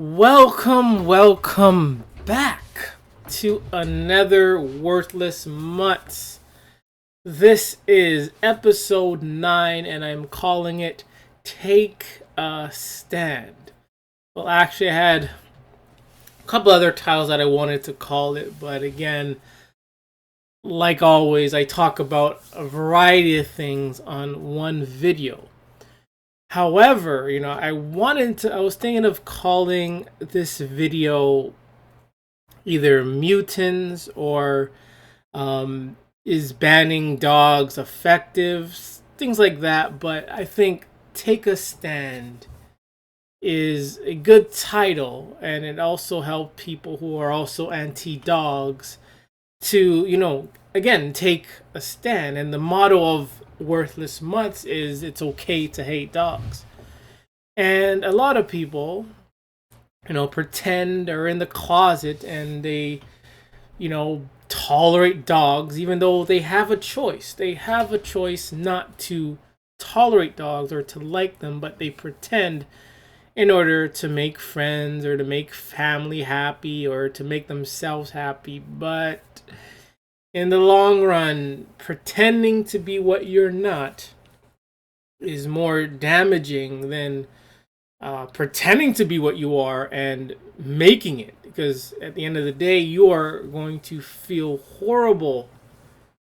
Welcome back to another Worthless Mutts. This is episode 9 and I'm calling it Take a Stand. Well, actually I had a couple other titles that I wanted to call it, but again, like always, I talk about a variety of things on one video. However, I was thinking of calling this video either mutants or is banning dogs effective, things like that. But I think Take a Stand is a good title, and it also helps people who are also anti-dogs to, again, take a stand. And the motto of Worthless Mutts is it's okay to hate dogs. And a lot of people, pretend or in the closet and they, tolerate dogs even though they have a choice. They have a choice not to tolerate dogs or to like them, but they pretend in order to make friends or to make family happy or to make themselves happy. But in the long run, pretending to be what you're not is more damaging than pretending to be what you are and making it. Because at the end of the day, you are going to feel horrible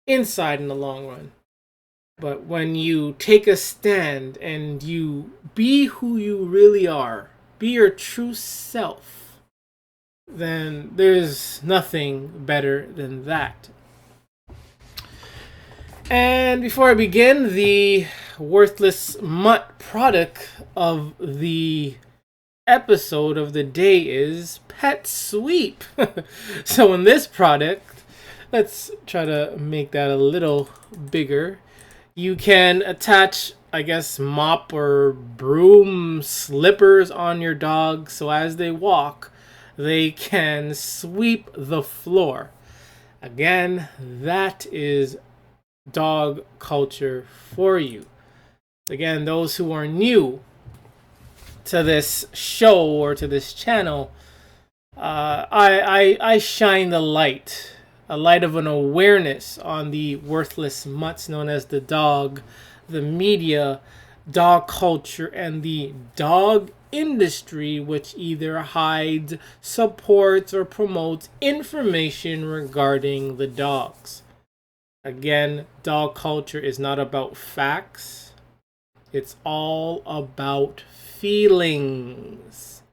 inside in the long run. But when you take a stand and you be who you really are, be your true self, then there's nothing better than that. And before I begin, the Worthless Mutt product of the episode of the day is Pet Sweep. So in this product, let's try to make that a little bigger. You can attach, mop or broom slippers on your dog so as they walk, they can sweep the floor. Again, that is dog culture for you. Again, those who are new to this show or to this channel, I shine the light, a light of an awareness on the worthless mutts known as the dog, the media, dog culture, and the dog industry, which either hides, supports, or promotes information regarding the dogs. Again, dog culture is not about facts. It's all about feelings.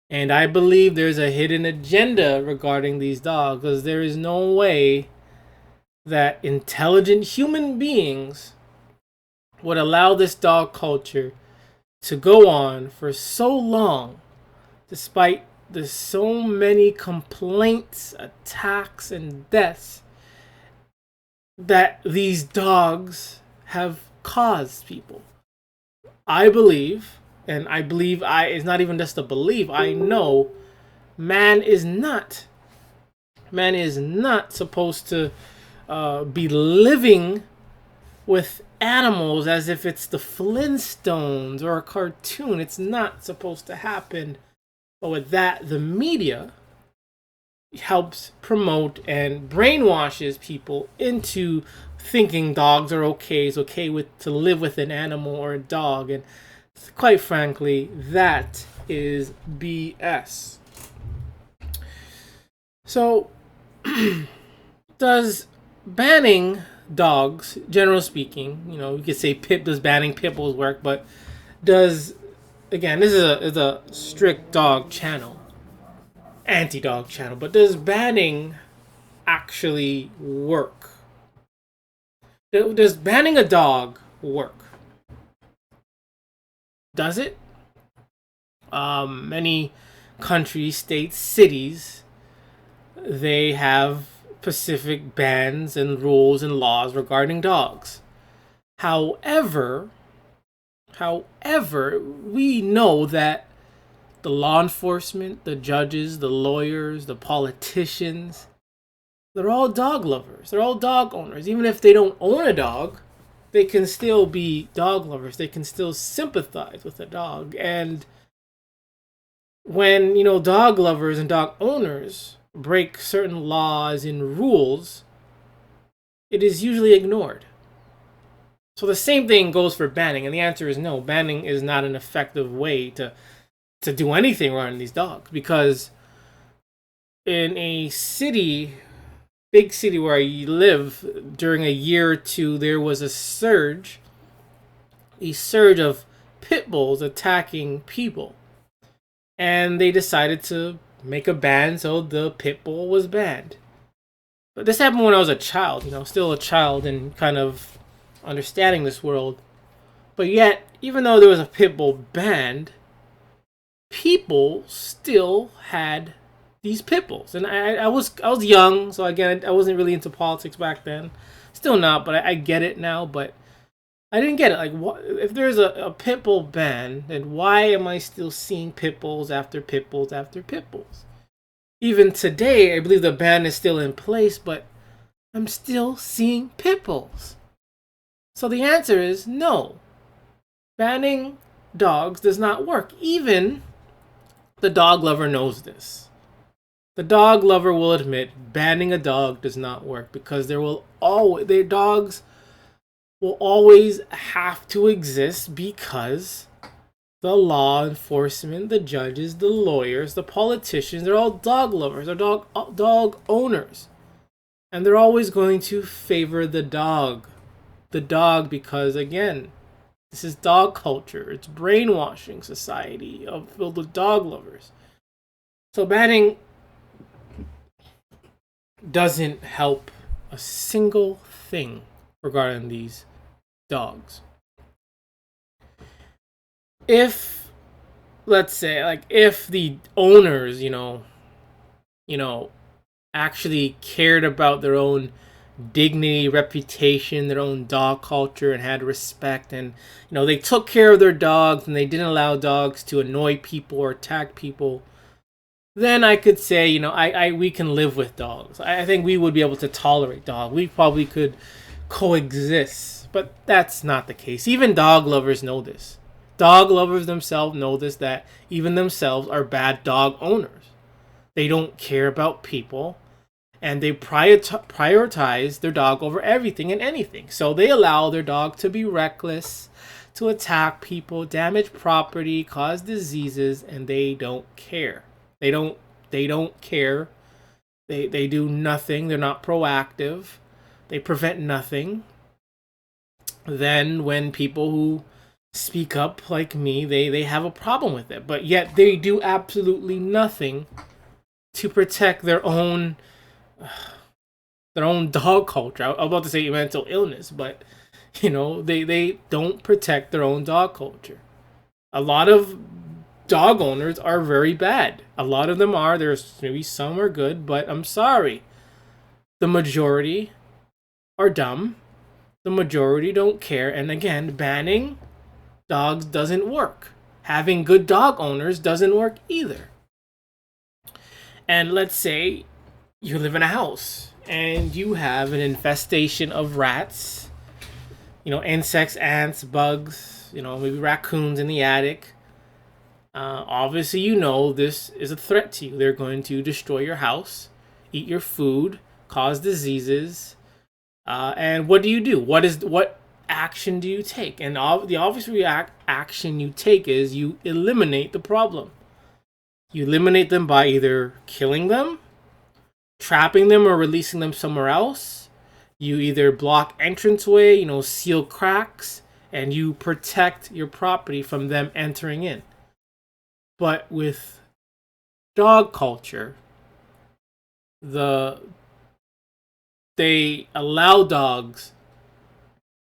And I believe there's a hidden agenda regarding these dogs, because there is no way that intelligent human beings would allow this dog culture to go on for so long, despite the so many complaints, attacks, and deaths that these dogs have caused people. I believe, and it's not even just a belief, I know man is not supposed to be living with animals as if it's the Flintstones or a cartoon. It's not supposed to happen. But with that, the media helps promote and brainwashes people into thinking dogs are okay. It's okay to live with an animal or a dog, and quite frankly, that is BS. So, does banning dogs, generally speaking, you could say does banning Pitbulls work, but this is a strict dog channel, anti-dog channel, but does banning actually work? Does banning a dog work? Does it? Many countries, states, cities, they have specific bans and rules and laws regarding dogs. However, we know that the law enforcement, the judges, the lawyers, the politicians, they're all dog lovers. They're all dog owners. Even if they don't own a dog, they can still be dog lovers. They can still sympathize with a dog. And when, dog lovers and dog owners break certain laws and rules, it is usually ignored. So the same thing goes for banning, and the answer is no. Banning is not an effective way to do anything around these dogs, because in a big city where I live, during a year or two, there was a surge of pit bulls attacking people, and they decided to make a ban, so the pit bull was banned. But this happened when I was a child, still a child and kind of understanding this world. But yet, even though there was a pit bull banned, people still had these pit bulls. And I was young, so again, I wasn't really into politics back then. Still not, but I get it now. But I didn't get it. Like, what, if there's a pit bull ban, then why am I still seeing pit bulls after pit bulls after pit bulls? Even today, I believe the ban is still in place, but I'm still seeing pit bulls. So the answer is no. Banning dogs does not work. Even the dog lover knows this. The dog lover will admit banning a dog does not work, because their dogs will always have to exist, because the law enforcement, the judges, the lawyers, the politicians, they're all dog lovers, they're dog owners. And they're always going to favor the dog. The dog, because again, this is dog culture. It's brainwashing society filled with dog lovers. So banning doesn't help a single thing regarding these dogs. If, let's say, like, if the owners, actually cared about their own dignity, reputation, their own dog culture, and had respect, and they took care of their dogs and they didn't allow dogs to annoy people or attack people, then I could say, we can live with dogs. I think we would be able to tolerate dogs. We probably could coexist, but that's not the case. Even dog lovers know this. Dog lovers themselves know this, that even themselves are bad dog owners. They don't care about people, and they prioritize their dog over everything and anything. So they allow their dog to be reckless, to attack people, damage property, cause diseases, and they don't care. They don't care. They do nothing. They're not proactive. They prevent nothing. Then when people who speak up like me, they have a problem with it. But yet they do absolutely nothing to protect their own dog culture. I was about to say mental illness, but they don't protect their own dog culture. A lot of dog owners are very bad. A lot of them are. There's maybe some are good, but I'm sorry. The majority are dumb. The majority don't care. And again, banning dogs doesn't work. Having good dog owners doesn't work either. And let's say you live in a house and you have an infestation of rats, insects, ants, bugs, maybe raccoons in the attic. Obviously, this is a threat to you. They're going to destroy your house, eat your food, cause diseases. And what do you do? What action do you take? And the obvious action you take is you eliminate the problem. You eliminate them by either killing them, trapping them, or releasing them somewhere else. You either block entranceway, seal cracks, and you protect your property from them entering in. But with dog culture, they allow dogs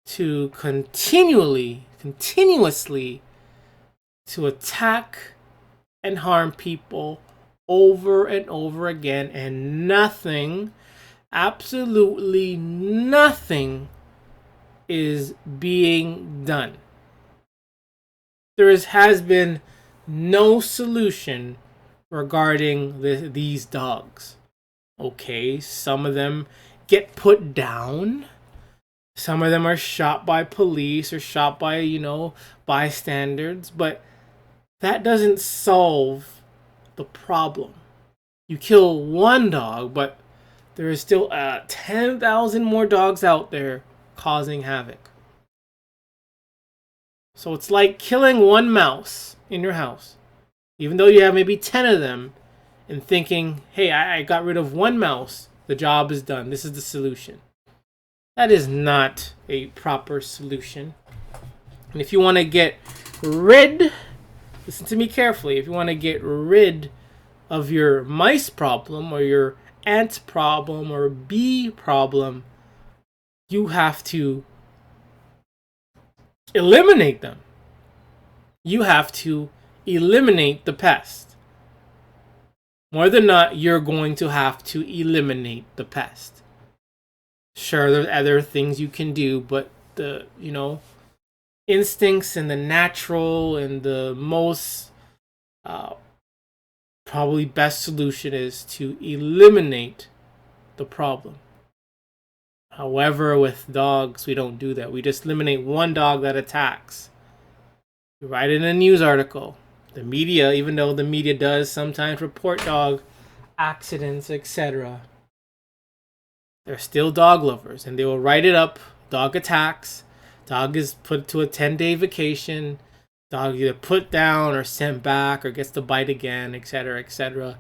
to continuously to attack and harm people over and over again, and nothing, absolutely nothing, is being done. There has been no solution regarding these dogs. Okay, some of them get put down. Some of them are shot by police or shot by, bystanders. But that doesn't solve the problem. You kill one dog, but there is still 10,000 more dogs out there causing havoc. So it's like killing one mouse in your house, even though you have maybe 10 of them, and thinking, hey, I got rid of one mouse. The job is done. This is the solution. That is not a proper solution. And if you want to get rid, listen to me carefully, if you want to get rid of your mice problem or your ant problem or bee problem, you have to eliminate them. You have to eliminate the pest. More than not, you're going to have to eliminate the pest. Sure, there's other things you can do, but the, instincts and the natural and the most probably best solution is to eliminate the problem. However, with dogs, we don't do that. We just eliminate one dog that attacks. You write in a news article. The media, even though the media does sometimes report dog accidents, etc., they're still dog lovers, and they will write it up. Dog attacks. Dog is put to a 10-day vacation. Dog either put down or sent back or gets to bite again, etc., etc.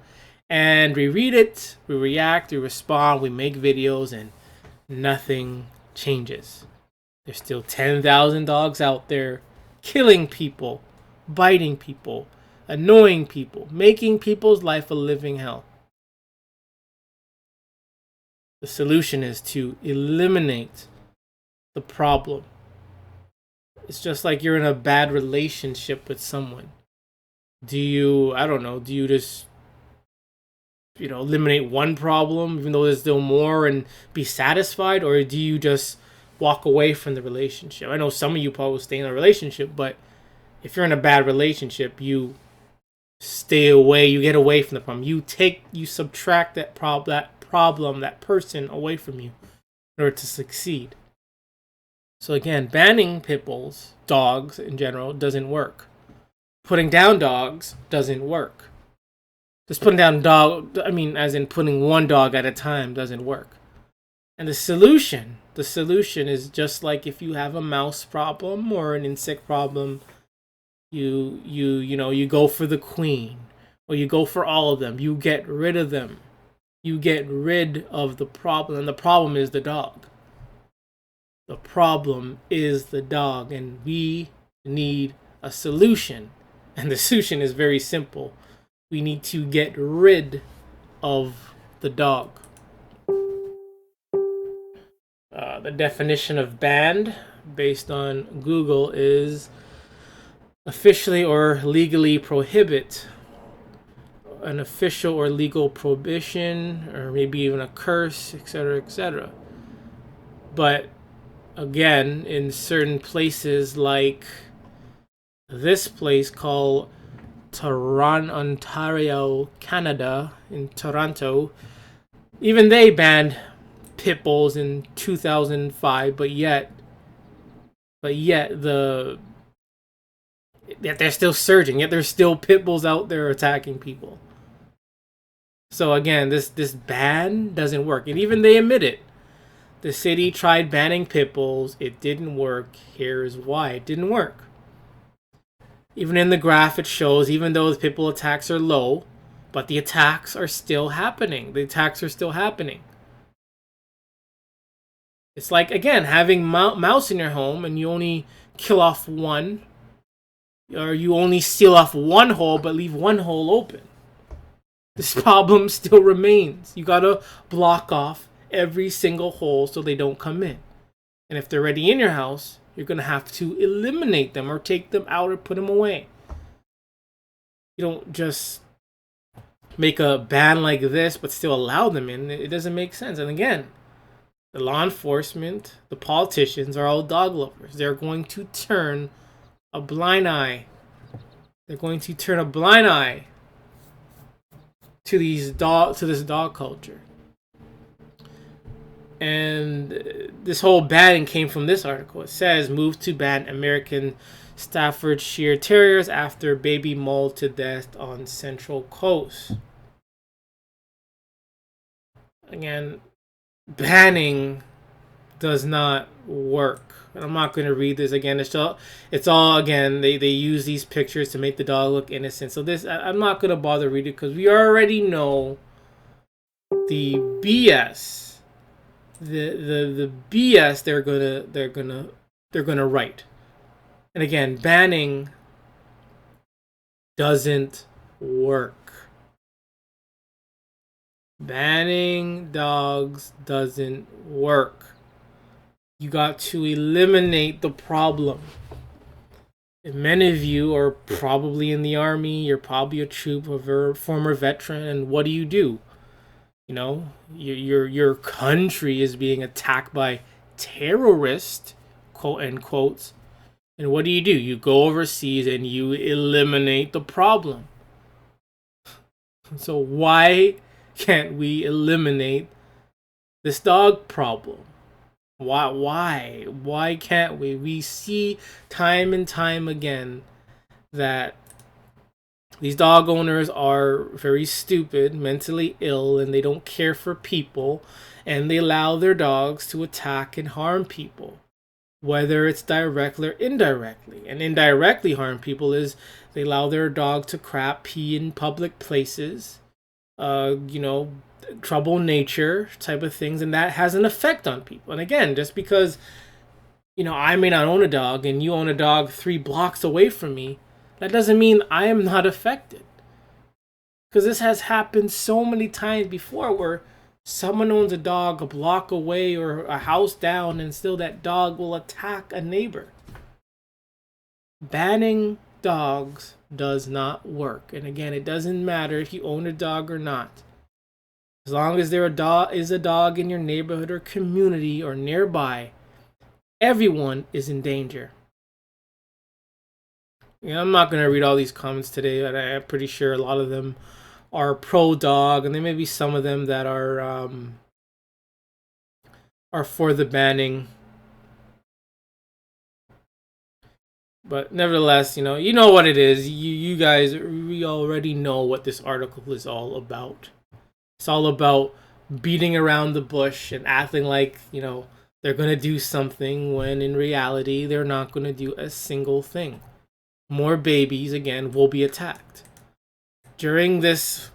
And we read it, we react, we respond, we make videos, and nothing changes. There's still 10,000 dogs out there killing people, biting people, annoying people, making people's life a living hell. The solution is to eliminate the problem. It's just like you're in a bad relationship with someone. Do you just, eliminate one problem, even though there's still more, and be satisfied? Or do you just walk away from the relationship? I know some of you probably stay in a relationship, but if you're in a bad relationship, you stay away, you get away from the problem. You subtract that person away from you in order to succeed. So again, banning pit bulls, dogs in general, doesn't work. Putting down dogs doesn't work. Just putting down as in putting one dog at a time, doesn't work. And the solution is just like if you have a mouse problem or an insect problem, you go for the queen, or you go for all of them. You get rid of them. You get rid of the problem, and the problem is the dog. The problem is the dog, and we need a solution. And the solution is very simple. We need to get rid of the dog. The definition of banned, based on Google, is officially or legally prohibit. An official or legal prohibition, or maybe even a curse, etc., etc. But again, in certain places like this place called Toronto, Ontario, Canada, in Toronto, even they banned pit bulls in 2005, but yet they're still surging. Yet there's still pit bulls out there attacking people. So again, this ban doesn't work, and even they admit it. The city tried banning pit bulls. It didn't work. Here's why it didn't work. Even in the graph, it shows, even though the pit bull attacks are low, but the attacks are still happening. It's like, again, having mouse in your home and you only kill off one, or you only seal off one hole but leave one hole open. This problem still remains. You gotta block off every single hole so they don't come in. And if they're already in your house, you're going to have to eliminate them or take them out or put them away. You don't just make a ban like this but still allow them in. It doesn't make sense. And again, the law enforcement, the politicians are all dog lovers. They're going to turn a blind eye. They're going to turn a blind eye to this dog culture. And this whole banning came from this article. It says, move to ban American Staffordshire Terriers after baby mauled to death on Central Coast. Again, banning does not work. And I'm not going to read this again. It's all again, they use these pictures to make the dog look innocent. So I'm not going to bother reading it because we already know the BS. The BS they're gonna write. And again, banning doesn't work. Banning dogs doesn't work. You got to eliminate the problem. And many of you are probably in the army, you're probably a troop of a former veteran, and what do? You know, your country is being attacked by terrorists, quote unquote. And what do? You go overseas and you eliminate the problem. So why can't we eliminate this dog problem? Why can't we? We see time and time again that these dog owners are very stupid, mentally ill, and they don't care for people, and they allow their dogs to attack and harm people, whether it's directly or indirectly. And indirectly harm people is they allow their dog to crap, pee in public places, trouble nature type of things, and that has an effect on people. And again, just because, I may not own a dog and you own a dog 3 blocks away from me, that doesn't mean I am not affected. Because this has happened so many times before where someone owns a dog a block away or a house down and still that dog will attack a neighbor. Banning dogs does not work. And again, it doesn't matter if you own a dog or not. As long as there is a dog in your neighborhood or community or nearby, everyone is in danger. I'm not going to read all these comments today, but I'm pretty sure a lot of them are pro-dog, and there may be some of them that are for the banning. But nevertheless, you know what it is. You guys, we already know what this article is all about. It's all about beating around the bush and acting like, they're going to do something when in reality they're not going to do a single thing. More babies, again, will be attacked. During this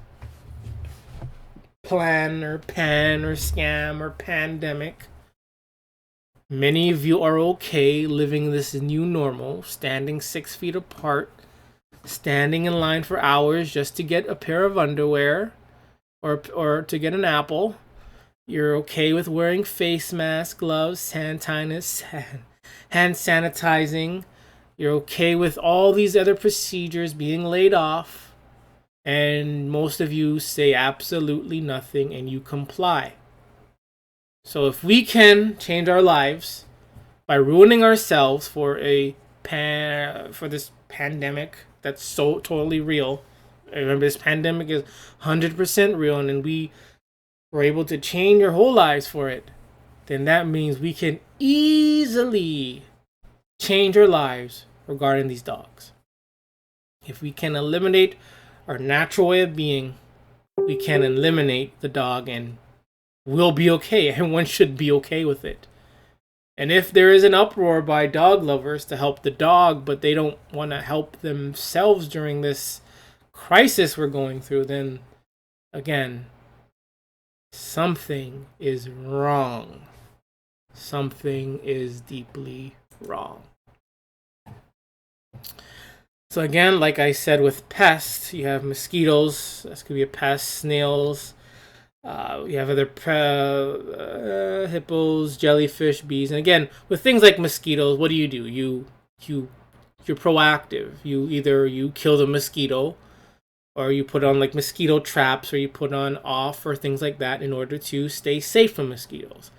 plan or pan or scam or pandemic, many of you are okay living this new normal, standing 6 feet apart, standing in line for hours just to get a pair of underwear or to get an apple. You're okay with wearing face masks, gloves, hand sanitizing. You're okay with all these other procedures being laid off. And most of you say absolutely nothing and you comply. So if we can change our lives by ruining ourselves for this pandemic that's so totally real. Remember, this pandemic is 100% real, and we were able to change our whole lives for it. Then that means we can easily change our lives regarding these dogs. If we can eliminate our natural way of being, we can eliminate the dog and we'll be okay. Everyone should be okay with it. And if there is an uproar by dog lovers to help the dog, but they don't want to help themselves during this crisis we're going through, then again, something is wrong. Something is deeply wrong. So again, like I said, with pests, you have mosquitoes. This could be a pest. Snails. You have other hippos, jellyfish, bees. And again, with things like mosquitoes, what do? You're proactive. You kill the mosquito, or you put on like mosquito traps, or you put on off or things like that in order to stay safe from mosquitoes.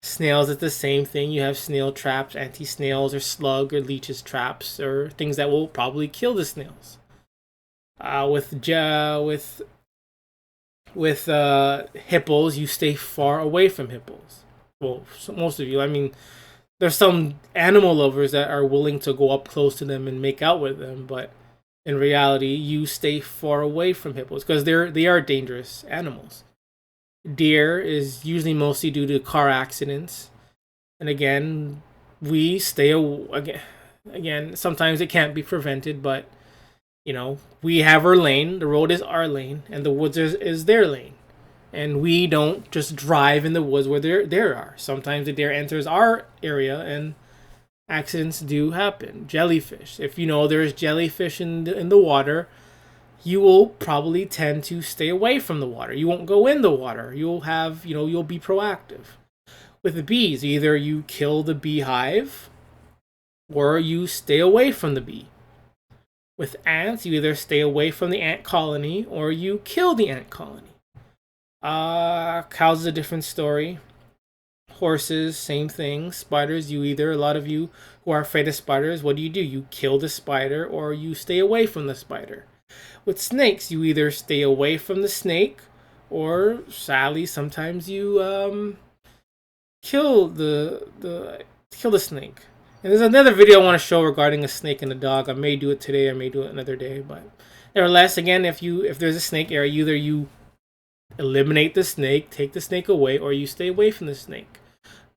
Snails is the same thing. You have snail traps, anti-snails, or slug or leeches traps, or things that will probably kill the snails. With hippos, you stay far away from hippos. Well, so most of you. I mean, There's some animal lovers that are willing to go up close to them and make out with them, but in reality, you stay far away from hippos because they are dangerous animals. Deer is usually mostly due to car accidents, and again, we stay again. Sometimes it can't be prevented, but we have our lane. The road is our lane, and the woods is their lane. And we don't just drive in the woods where there are. Sometimes the deer enters our area, and accidents do happen. Jellyfish. If you know there's jellyfish in the water, you will probably tend to stay away from the water. You won't go in the water. You'll be proactive. With the bees, either you kill the beehive or you stay away from the bee. With ants, you either stay away from the ant colony or you kill the ant colony. Cows is a different story. Horses, same thing. Spiders, a lot of you who are afraid of spiders, what do? You kill the spider or you stay away from the spider. With snakes, you either stay away from the snake or, sadly, sometimes you kill the snake. And there's another video I want to show regarding a snake and a dog. I may do it today, I may do it another day, but nevertheless, again, if there's a snake area, either you eliminate the snake, take the snake away, or you stay away from the snake.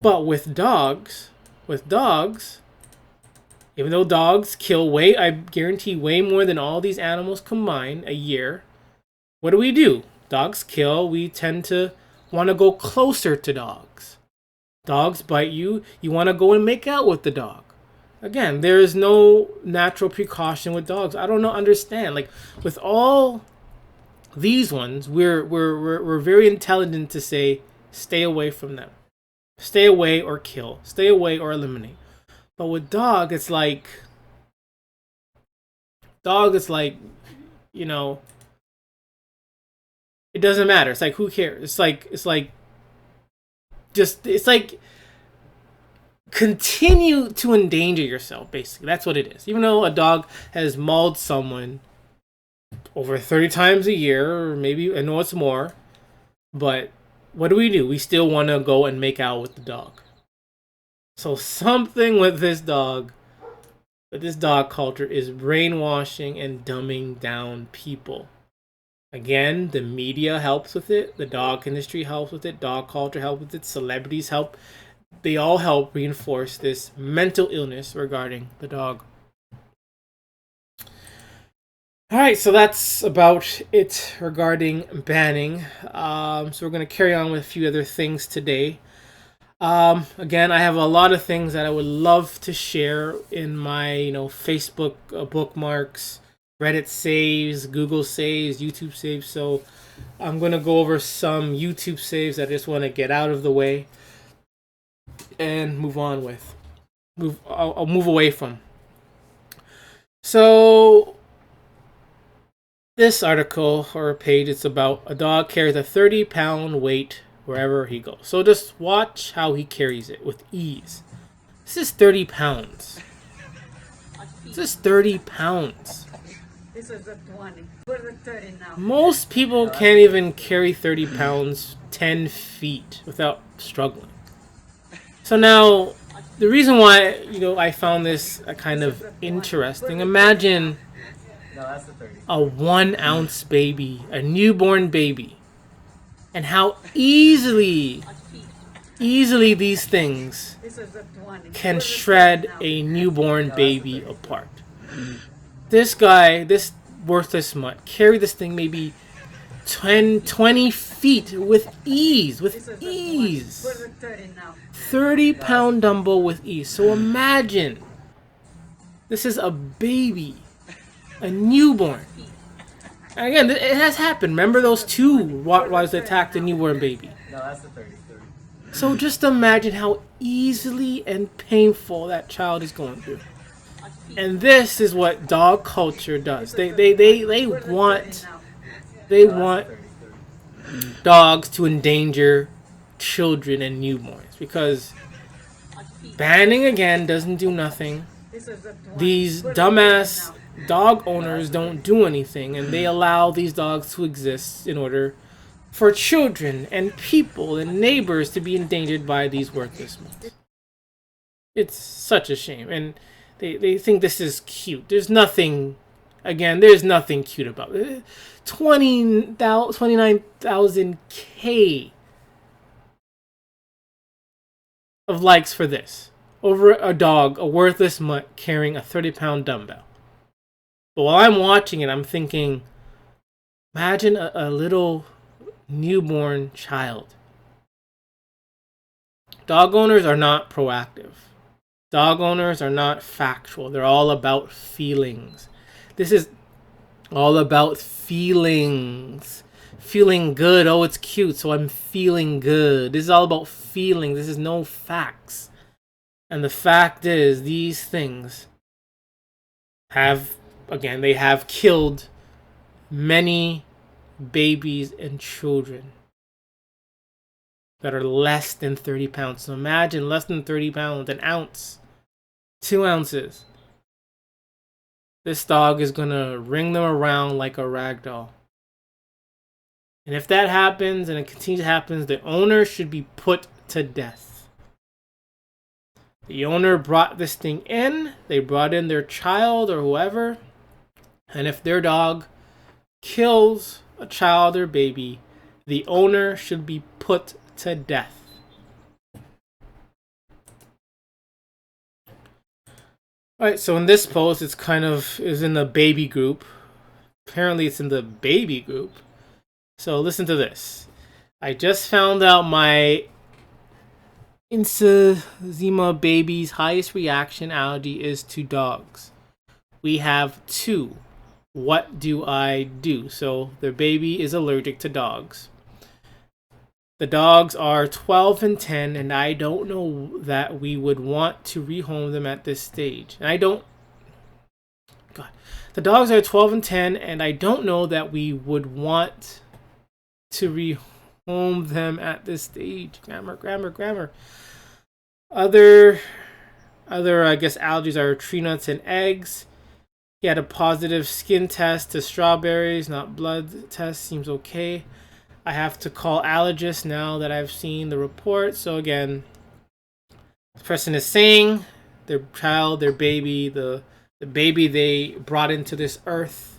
But with dogs, even though dogs kill I guarantee way more than all these animals combined a year, what do? Dogs kill. We tend to want to go closer to dogs. Dogs bite you. You want to go and make out with the dog. Again, there is no natural precaution with dogs. I don't understand. Like with all these ones, we're very intelligent to say stay away from them. Stay away or kill. Stay away or eliminate. But with dog, it's like it doesn't matter. It's like, who cares? It's like continue to endanger yourself, basically. That's what it is. Even though a dog has mauled someone over 30 times a year, or maybe, I know it's more, but what do? We still want to go and make out with the dog. So something with this dog culture is brainwashing and dumbing down people. Again, the media helps with it, the dog industry helps with it, dog culture helps with it, celebrities help. They all help reinforce this mental illness regarding the dog. Alright, so that's about it regarding banning. So we're going to carry on with a few other things today. Again, I have a lot of things that I would love to share in my, Facebook bookmarks, Reddit saves, Google saves, YouTube saves. So I'm going to go over some YouTube saves that I just want to get out of the way and move on with. I'll move away from. So this article or page, it's about a dog carries a 30-pound weight wherever he goes. So just watch how he carries it with ease. This is 30 pounds. This is 30 pounds. This is a 20. We're at 30 now. Most people can't even carry 30 pounds 10 feet without struggling. So now, the reason why, I found this kind of interesting. Imagine a 1 ounce baby, a newborn baby, and how easily these things can shred a newborn baby apart. This guy, this worthless mutt, carried this thing maybe 10, 20 feet with ease. 30-pound dumbbell with ease. So imagine, this is a baby, a newborn. And again, it has happened. Remember those two Rottweilers that attacked a newborn baby? No, that's the 30. So just imagine how easily and painful that child is going through. And this is what dog culture does. They want dogs to endanger children and newborns, because banning again doesn't do nothing. These dumbass dog owners don't do anything, and they allow these dogs to exist in order for children and people and neighbors to be endangered by these worthless ones. It's such a shame. And they think this is cute. There's nothing, again, there's nothing cute about it. 29,000 K of likes for this. Over a dog, a worthless mutt carrying a 30-pound dumbbell. But while I'm watching it, I'm thinking, imagine a little newborn child. Dog owners are not proactive. Dog owners are not factual. They're all about feelings. This is all about feelings. Feeling good. Oh, it's cute, so I'm feeling good. This is all about feeling. This is no facts. And the fact is, these things have, again, they have killed many babies and children that are less than 30 pounds. So imagine less than 30 pounds, an ounce, 2 ounces. This dog is going to ring them around like a rag doll. And if that happens and it continues to happen, the owner should be put to death. The owner brought this thing in. They brought in their child or whoever. And if their dog kills a child or baby, the owner should be put to death. Alright, so in this post, it's is in the baby group. Apparently it's in the baby group. So listen to this. I just found out my Insezema baby's highest reaction allergy is to dogs. We have 2. What do I do? So their baby is allergic to dogs. The dogs are 12 and 10, and I don't know that we would want to rehome them at this stage. The dogs are 12 and 10, and I don't know that we would want to rehome them at this stage. Grammar. Other, I guess, allergies are tree nuts and eggs. He had a positive skin test to strawberries, not blood test. Seems okay. I have to call allergists now that I've seen the report. So again, the person is saying their child, their baby, the baby they brought into this earth,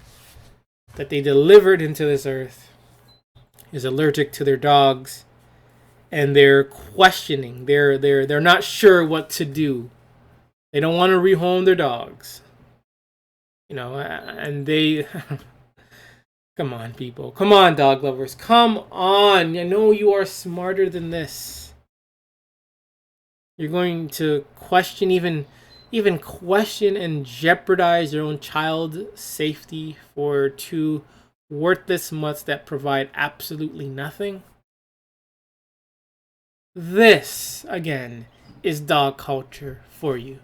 that they delivered into this earth, is allergic to their dogs, and they're questioning. They're not sure what to do. They don't want to rehome their dogs. And they come on, people. Come on, dog lovers. Come on. I know you are smarter than this. You're going to question, even question and jeopardize your own child's safety for 2 worthless mutts that provide absolutely nothing. This, again, is dog culture for you.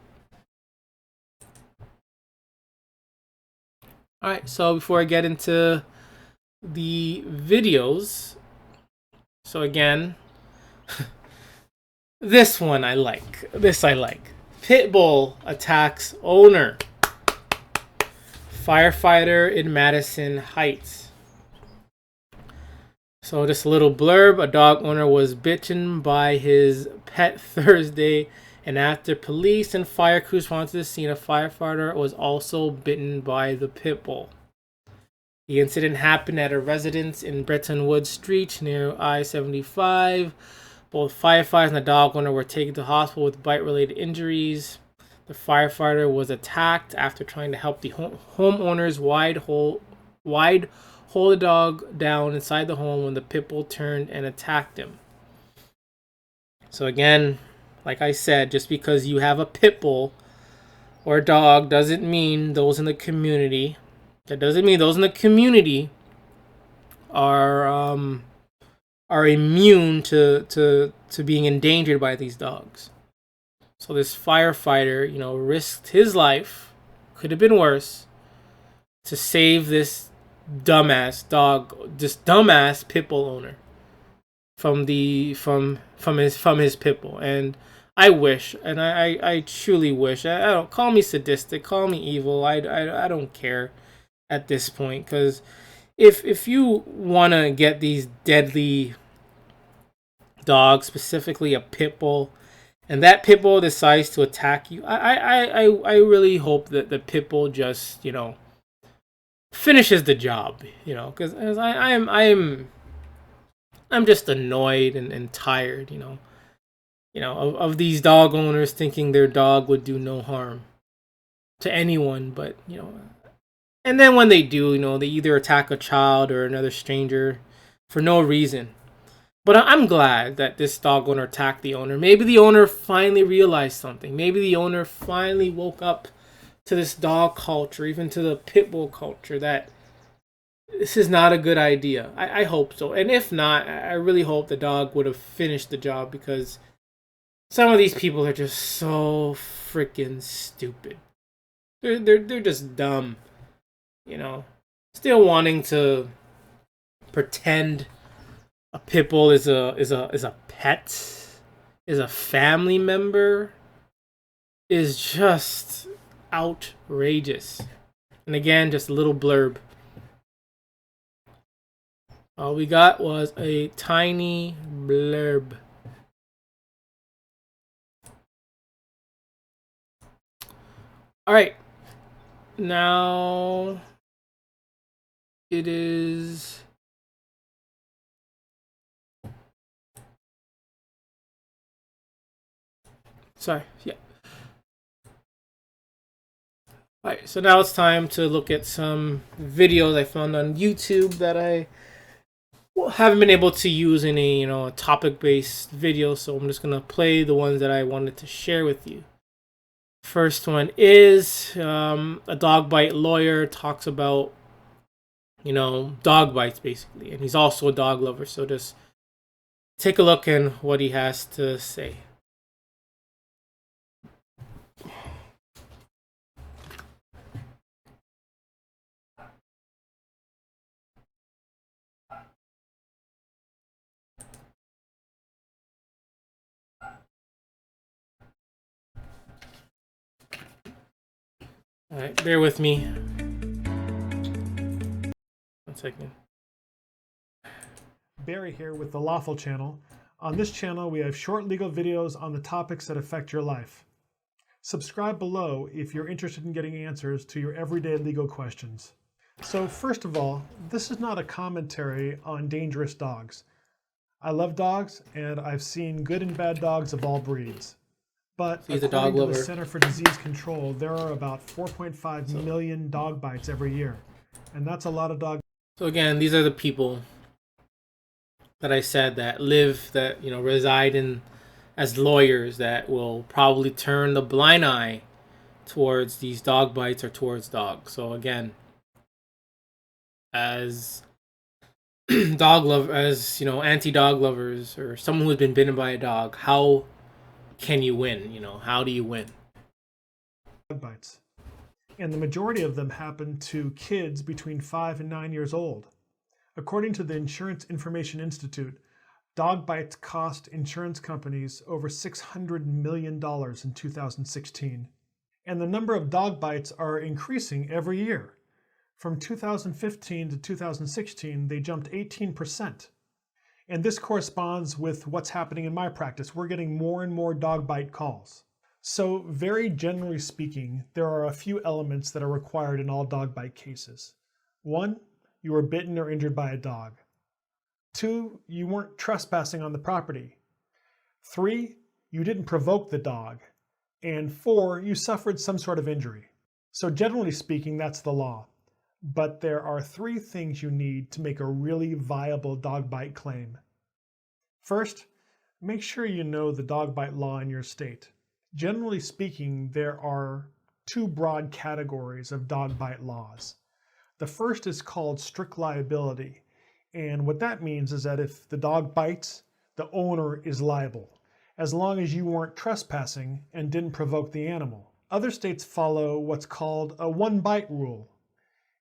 Alright, so before I get into the videos, so again, this one I like. Pitbull attacks owner. Firefighter in Madison Heights. So just a little blurb. A dog owner was bitten by his pet Thursday, and after police and fire crews responded to the scene, a firefighter was also bitten by the pit bull. The incident happened at a residence in Bretonwood Street near I-75. Both firefighters and the dog owner were taken to the hospital with bite-related injuries. The firefighter was attacked after trying to help the homeowners wide hold the dog down inside the home when the pit bull turned and attacked him. So again, like I said, just because you have a pit bull or a dog doesn't mean those in the community. That doesn't mean those in the community are immune to being endangered by these dogs. So this firefighter, risked his life, could have been worse, to save this dumbass pit bull owner from his pit bull. And I wish, and I truly wish. I don't call me sadistic, call me evil. I don't care at this point, because if you want to get these deadly dogs, specifically a pit bull, and that pit bull decides to attack you, I really hope that the pit bull just, finishes the job, because I'm just annoyed and tired, of these dog owners thinking their dog would do no harm to anyone, but and then when they do, they either attack a child or another stranger for no reason. But I'm glad that this dog owner attacked the owner. Maybe the owner finally realized something. Maybe the owner finally woke up to this dog culture, even to the pit bull culture, that this is not a good idea. I hope so. And if not, I really hope the dog would have finished the job, because some of these people are just so freaking stupid. They're just dumb, Still wanting to pretend a pit bull is a pet, is a family member, is just outrageous. And again, just a little blurb. All we got was a tiny blurb. All right. Now it is sorry, yeah. Alright, so now it's time to look at some videos I found on YouTube that I haven't been able to use in a topic-based video, so I'm just gonna play the ones that I wanted to share with you. First one is a dog bite lawyer talks about dog bites basically, and he's also a dog lover, so just take a look at what he has to say. All right, bear with me. 1 second. Barry here with the Lawful channel. On this channel, we have short legal videos on the topics that affect your life. Subscribe below if you're interested in getting answers to your everyday legal questions. So first of all, this is not a commentary on dangerous dogs. I love dogs, and I've seen good and bad dogs of all breeds. But according to the Center for Disease Control, there are about 4.5 million dog bites every year. And that's a lot of dog. So again, these are the people that I said that reside in as lawyers that will probably turn the blind eye towards these dog bites or towards dogs. So again, as anti-dog lovers or someone who's been bitten by a dog, how can you win? How do you win? Dog bites. And the majority of them happen to kids between 5 and 9 years old. According to the Insurance Information Institute, dog bites cost insurance companies over $600 million in 2016. And the number of dog bites are increasing every year. From 2015 to 2016, they jumped 18%. And this corresponds with what's happening in my practice. We're getting more and more dog bite calls. So very generally speaking, there are a few elements that are required in all dog bite cases. 1, you were bitten or injured by a dog. 2, you weren't trespassing on the property. 3, you didn't provoke the dog. And 4, you suffered some sort of injury. So generally speaking, that's the law. But there are 3 things you need to make a really viable dog bite claim. First, make sure you know the dog bite law in your state. Generally speaking, there are 2 broad categories of dog bite laws. The first is called strict liability. And what that means is that if the dog bites, the owner is liable, as long as you weren't trespassing and didn't provoke the animal. Other states follow what's called a one-bite rule.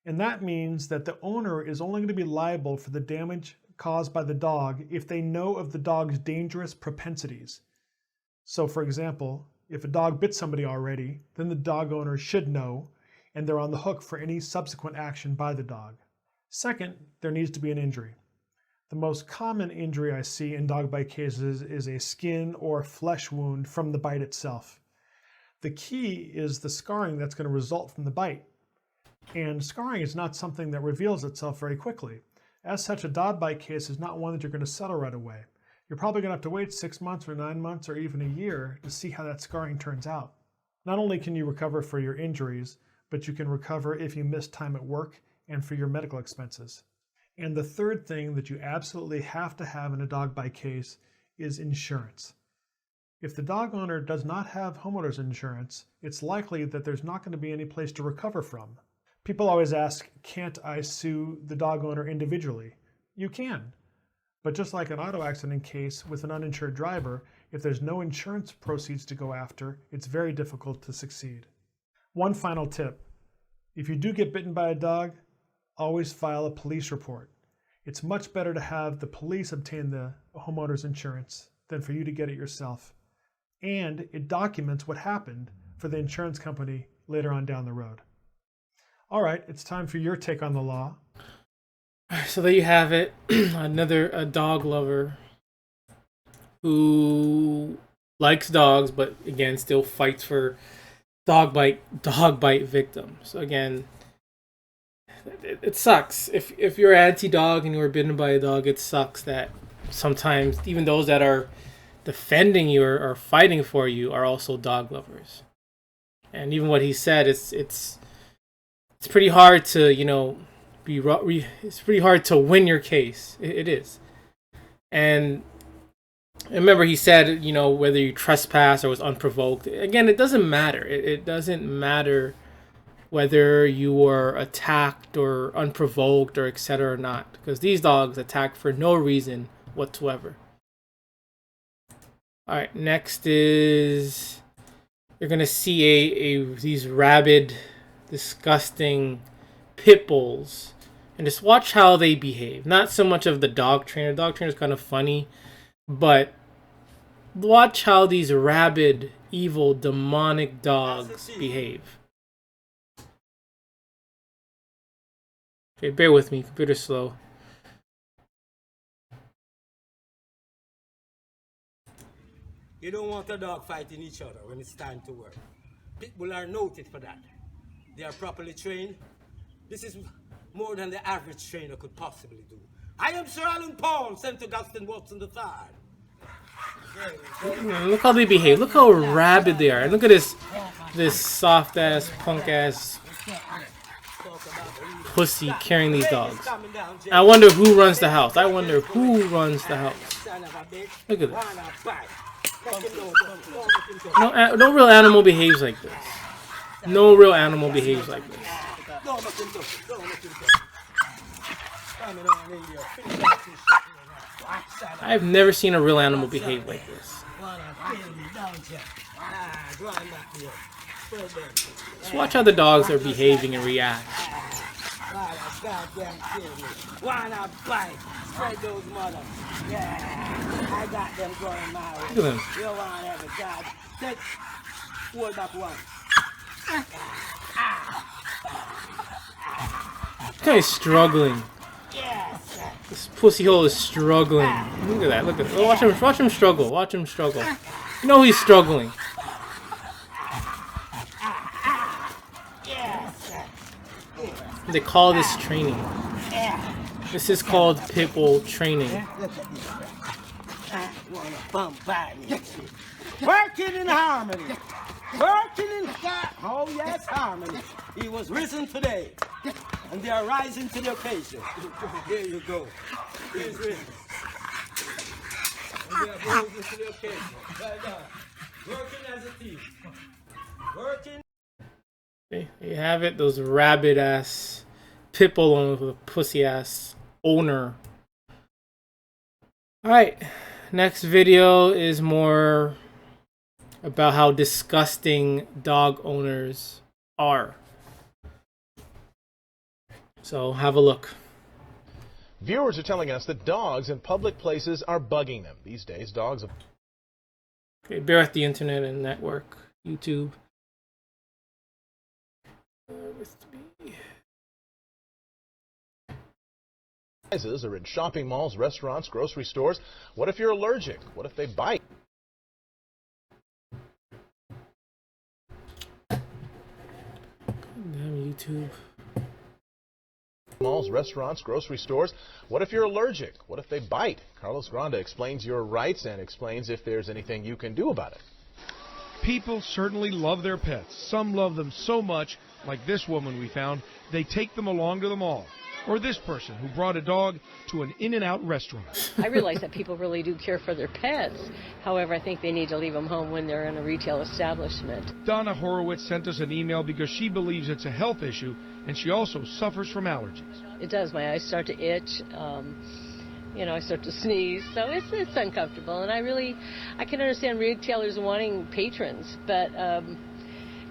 And that means that the owner is only going to be liable for the damage caused by the dog if they know of the dog's dangerous propensities. So for example, if a dog bit somebody already, then the dog owner should know, and they're on the hook for any subsequent action by the dog. Second, there needs to be an injury. The most common injury I see in dog bite cases is a skin or flesh wound from the bite itself. The key is the scarring that's going to result from the bite. And scarring is not something that reveals itself very quickly. As such, a dog bite case is not one that you're going to settle right away. You're probably going to have to wait 6 months or 9 months or even a year to see how that scarring turns out. Not only can you recover for your injuries, but you can recover if you miss time at work and for your medical expenses. And the third thing that you absolutely have to have in a dog bite case is insurance. If the dog owner does not have homeowners insurance, it's likely that there's not going to be any place to recover from. People always ask, can't I sue the dog owner individually? You can. But just like an auto accident case with an uninsured driver, if there's no insurance proceeds to go after, it's very difficult to succeed. One final tip. If you do get bitten by a dog, always file a police report. It's much better to have the police obtain the homeowner's insurance than for you to get it yourself. And it documents what happened for the insurance company later on down the road. All right, it's time for your take on the law. So there you have it. A dog lover who likes dogs, but again, still fights for dog bite victims. So again, it sucks. If you're anti-dog and you were bitten by a dog, it sucks that sometimes even those that are defending you or fighting for you are also dog lovers. And even what he said, it's pretty hard to, it's pretty hard to win your case. It is. And remember he said, whether you trespass or was unprovoked. Again, it doesn't matter. It doesn't matter whether you were attacked or unprovoked or etc. or not. Because these dogs attack for no reason whatsoever. All right, next is you're gonna see these rabid, disgusting pit bulls, and just watch how they behave. Not so much of the dog trainer. Dog trainer is kind of funny, but watch how these rabid, evil, demonic dogs behave. Okay, bear with me. Computer's slow. You don't want a dog fighting each other when it's time to work. Pitbull are noted for that. They are properly trained. This is more than the average trainer could possibly do. I am Sir Alan Paul, sent to Gaston Watson III. Look how they behave. Look how rabid they are. And look at this soft ass, punk ass pussy carrying these dogs. I wonder who runs the house. Look at this. No real animal behaves like this. I've never seen a real animal behave like this. Just watch how the dogs are behaving and react. Wanna bite? Spread those mothers. Yeah, I got them going my way. Look at them. You want every dog? Take hold back one. This guy's struggling. Yes. This pussy hole is struggling. Look at that. Look at that. Watch him struggle. You know he's struggling. They call this training. This is called pitbull training. Working in harmony. Oh yes, harmony. He was risen today, and they are rising to the occasion. There you go. He is risen. And they are rising to the occasion. Well done. Working as a team. Working. Okay, there you have it. Those rabid ass pitbull owners with a pussy ass owner. Alright, next video is more about how disgusting dog owners are. So have a look. Viewers are telling us that dogs in public places are bugging them. These days, dogs... Okay, bear with the internet and network. YouTube. With me. Are in shopping malls, restaurants, grocery stores. What if you're allergic? What if they bite? Damn YouTube. Malls, restaurants, grocery stores. What if you're allergic? What if they bite? Carlos Granda explains your rights and explains if there's anything you can do about it. People certainly love their pets. Some love them so much, like this woman we found, they take them along to the mall. Or this person who brought a dog to an In-N-Out restaurant. I realize that people really do care for their pets. However, I think they need to leave them home when they're in a retail establishment. Donna Horowitz sent us an email because she believes it's a health issue, and she also suffers from allergies. It does. My eyes start to itch. I start to sneeze. So it's uncomfortable. And I can understand retailers wanting patrons, but,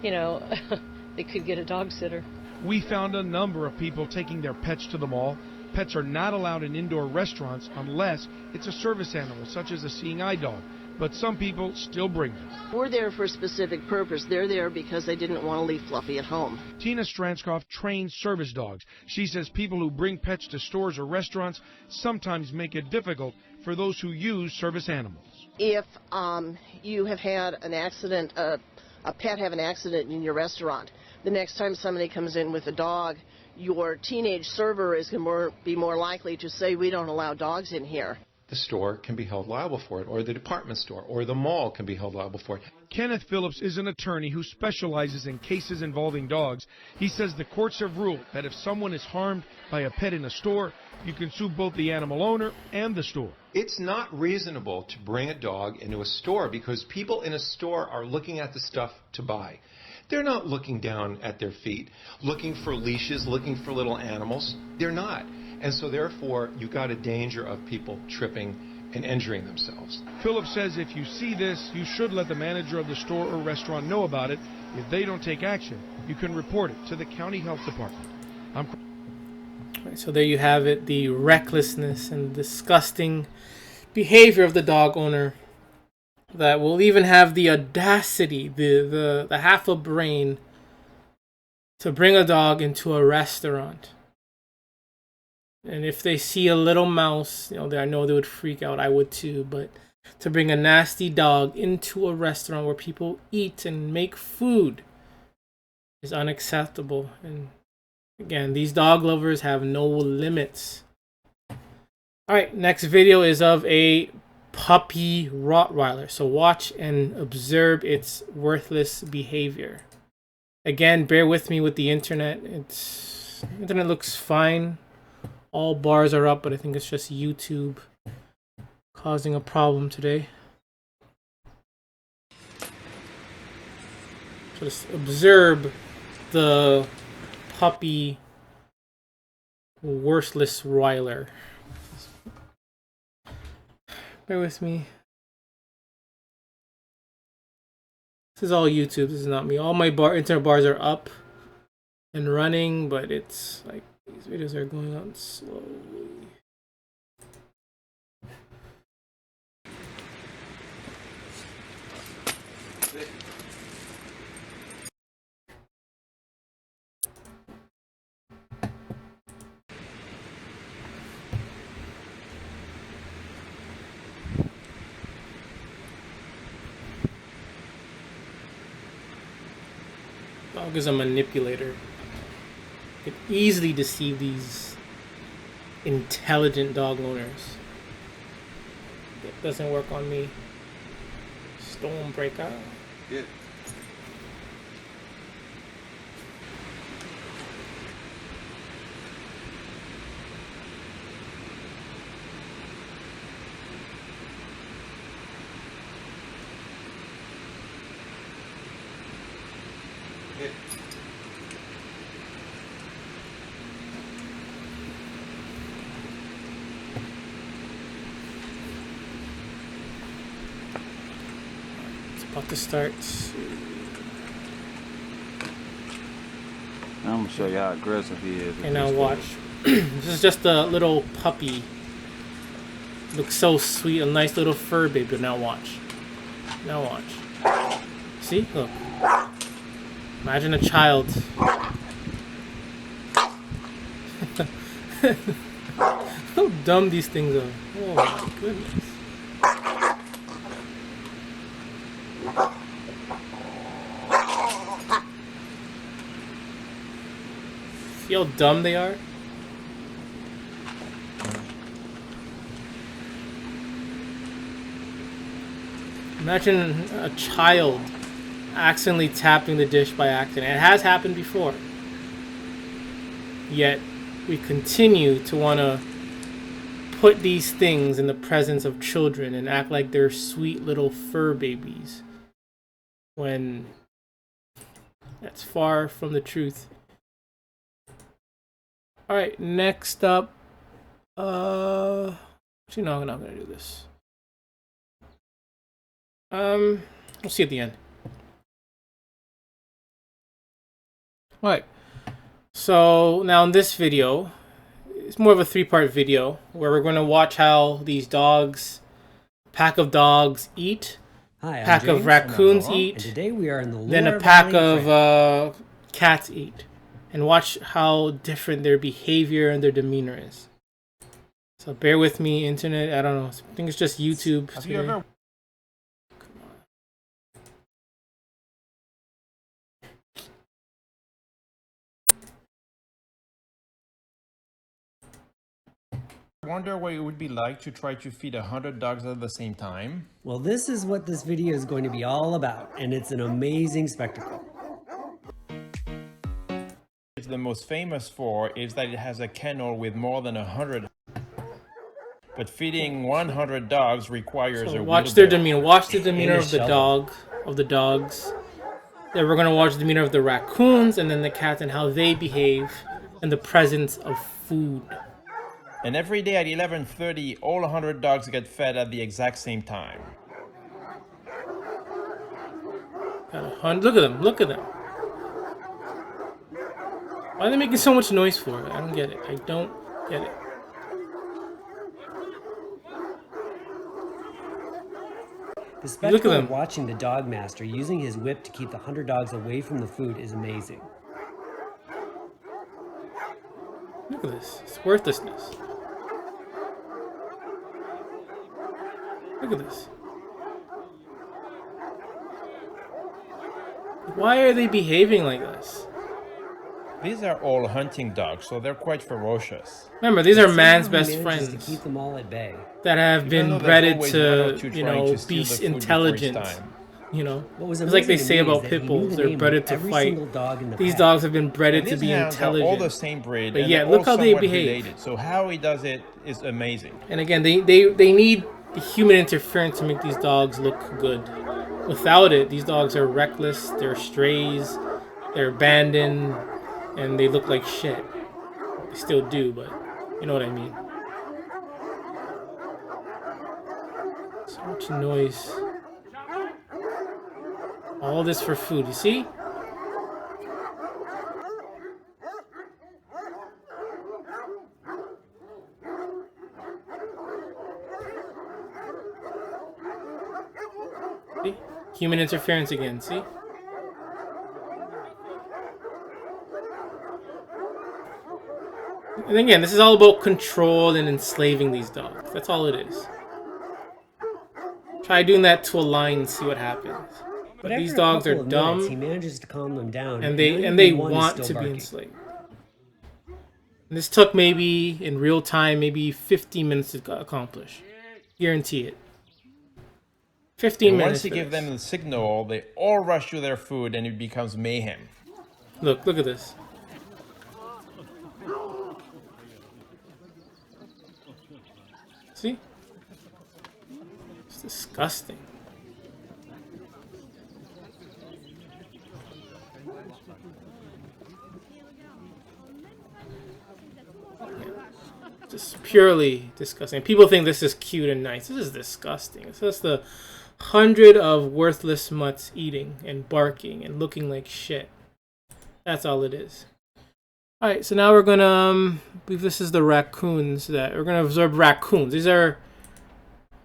they could get a dog sitter. We found a number of people taking their pets to the mall. Pets are not allowed in indoor restaurants unless it's a service animal, such as a seeing eye dog. But some people still bring them. We're there for a specific purpose. They're there because they didn't want to leave Fluffy at home. Tina Stranskoff trains service dogs. She says people who bring pets to stores or restaurants sometimes make it difficult for those who use service animals. If you have had an accident, a pet have an accident in your restaurant, the next time somebody comes in with a dog, your teenage server is going to be more likely to say, we don't allow dogs in here. The store can be held liable for it, or the department store, or the mall can be held liable for it. Kenneth Phillips is an attorney who specializes in cases involving dogs. He says the courts have ruled that if someone is harmed by a pet in a store, you can sue both the animal owner and the store. It's not reasonable to bring a dog into a store because people in a store are looking at the stuff to buy. They're not looking down at their feet, looking for leashes, looking for little animals. They're not. And so therefore, you've got a danger of people tripping and injuring themselves. Phillips says if you see this, you should let the manager of the store or restaurant know about it. If they don't take action, you can report it to the county health department. Right, so there you have it, the recklessness and disgusting behavior of the dog owner that will even have the audacity, the half a brain to bring a dog into a restaurant. And if they see a little mouse, I know they would freak out. I would too. But to bring a nasty dog into a restaurant where people eat and make food is unacceptable. And again, these dog lovers have no limits. All right, next video is of a puppy Rottweiler. So watch and observe its worthless behavior. Again, bear with me with the internet. Internet looks fine. All bars are up, but I think it's just YouTube causing a problem today. So just observe the puppy worthless Rottweiler. Bear with me. This is all YouTube. This is not me. All my internet bars are up and running, but it's like these videos are going on slowly. Dog is a manipulator. Can easily deceive these intelligent dog owners. It doesn't work on me. Stormbreaker. Yeah. About to start. I'm gonna show you how aggressive he is. And now watch. This is just a little puppy. Looks so sweet, a nice little fur baby. But now watch. Now watch. See? Look. Imagine a child. How dumb these things are. Oh my goodness. See how dumb they are? Imagine a child accidentally tapping the dish by accident. It has happened before. Yet, we continue to want to put these things in the presence of children and act like they're sweet little fur babies. When that's far from the truth. Alright, next up. Actually, no, I'm not going to do this. We'll see at the end. Alright. So, now in this video, it's more of a 3-part video where we're going to watch how these pack of dogs eat. Hi, I'm pack James, of raccoons and eat. today we are in the Then a pack of cats eat. And watch how different their behavior and their demeanor is. So bear with me, internet. I don't know. I think it's just YouTube. Have you ever... wonder what it would be like to try to feed 100 dogs at the same time? Well, this is what this video is going to be all about, and it's an amazing spectacle. It's the most famous for is that it has a kennel with more than 100. But feeding 100 dogs requires a watch their demeanor. Watch the demeanor of the dogs. Then we're gonna watch the demeanor of the raccoons and then the cats and how they behave in the presence of food. And every day at 11:30, all 100 dogs get fed at the exact same time. Look at them. Look at them. Why are they making so much noise for? I don't get it. I don't get it. The spectacle of watching the dog master using his whip to keep the 100 dogs away from the food is amazing. Look at this. It's worthlessness. Look at this. Why are they behaving like this? These are all hunting dogs, so they're quite ferocious. Remember, these are man's best friends to keep them all at bay. that have been bred to, be intelligent. You know, it's like they say about Pitbulls, they're bred to fight. These dogs have been bred to be intelligent. All the same breed, but and yeah, look how they behave. Related. So how he does it is amazing. And again, they need the human interference to make these dogs look good. Without it, these dogs are reckless, they're strays, they're abandoned, and they look like shit. They still do, but you know what I mean. So much noise. All this for food, you see? See? Human interference again, see? And again, this is all about control and enslaving these dogs. That's all it is. Try doing that to a lion and see what happens. But these dogs are dumb. Minutes, he manages to calm them down, and they want to be enslaved. And this took maybe in real time, maybe 15 minutes to accomplish. Guarantee it. 15 minutes. Once you give them the signal, they all rush to their food, and it becomes mayhem. Look at this. See? It's disgusting. Just purely disgusting. People think this is cute and nice. This is disgusting. It's just the 100 of worthless mutts eating and barking and looking like shit. That's all it is. Alright, so now we're gonna, I believe this is the raccoons that, we're gonna observe raccoons. These are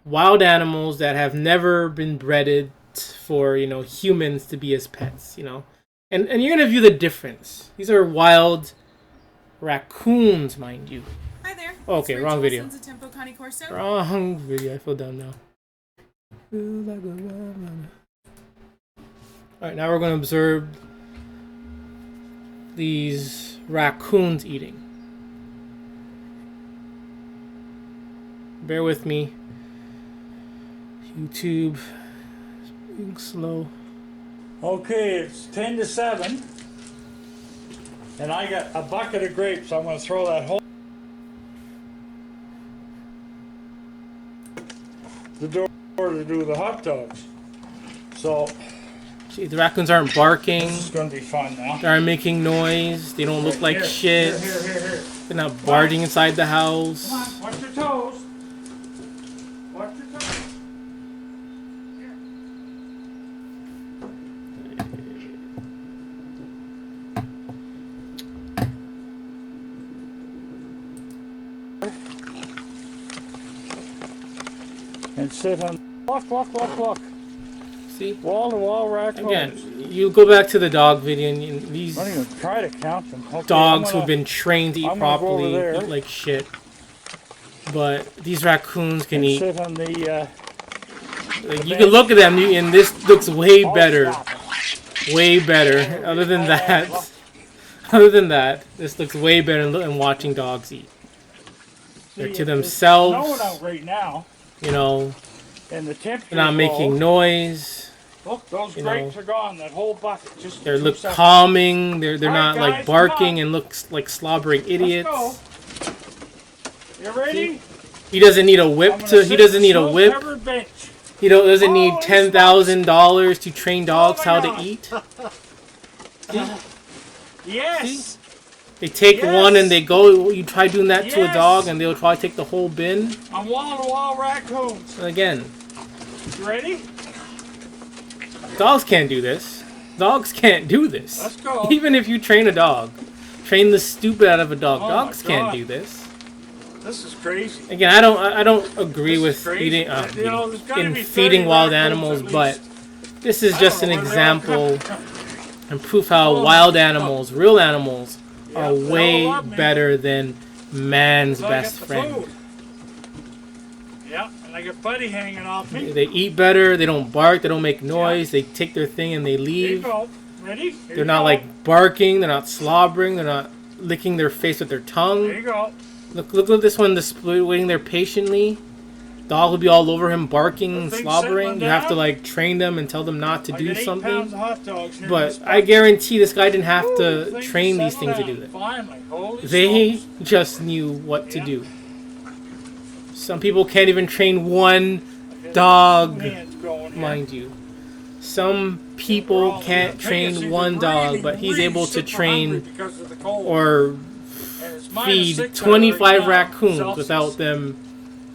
wild animals that have never been bred for, humans to be as pets, And you're gonna view the difference. These are wild raccoons, mind you. Hi there. Okay, wrong video. Wilson's a Tempo Connie Corso. Wrong video. I feel dumb now. Alright, now we're going to observe these raccoons eating. Bear with me. YouTube. Being slow. Okay, it's 10 to 7. And I got a bucket of grapes. I'm going to throw that whole the door to do the hot dogs. So see, the raccoons aren't barking. This is going to be fun now. They aren't making noise. They don't look like Here, shit. Here. They're not barging inside the house. Come on, watch your toes. Watch your toes. And sit on. Look. See? Wall-to-wall raccoons. Again, you go back to the dog video and these I'm going to try to count them. Okay, dogs who've been trained to eat I'm properly go over there. eat like shit. But these raccoons can eat. Sit on the, like, you can look at them and this looks way better. Way better. Other than that, this looks way better than watching dogs eat. They're to themselves. It's snowing out right now. You know, and the they're not making noise. Look, those grapes are gone. That whole bucket. Just they look calming. They're not right, like barking and looks like slobbering idiots. Let's go. You ready? He doesn't need a whip to. He doesn't need a whip. He doesn't need $10,000 to train dogs how to eat. Yes. See? They take one and they go. You try doing that to a dog, and they'll probably take the whole bin. I'm wall-to-wall raccoons. Again. You ready? Dogs can't do this. Dogs can't do this. Let's go. Even if you train a dog, train the stupid out of a dog. Dogs can't do this. This is crazy. Again, I don't agree with feeding feeding wild animals, but this is just an example and proof how wild animals, real animals, are way better than man's best friend. Yeah, and I got Buddy hanging off me. They eat better. They don't bark. They don't make noise. They take their thing and they leave. Here you go. Ready? They're not like barking. They're not slobbering. They're not licking their face with their tongue. There you go. Look at this one, waiting there patiently. Dog will be all over him, barking and slobbering. You have to like train them and tell them not to do something. But I guarantee this guy didn't have to train these things to do that. They just knew what to do. Some people can't even train one dog, mind you. Some people can't train one dog, but he's able to train or feed 25 raccoons without them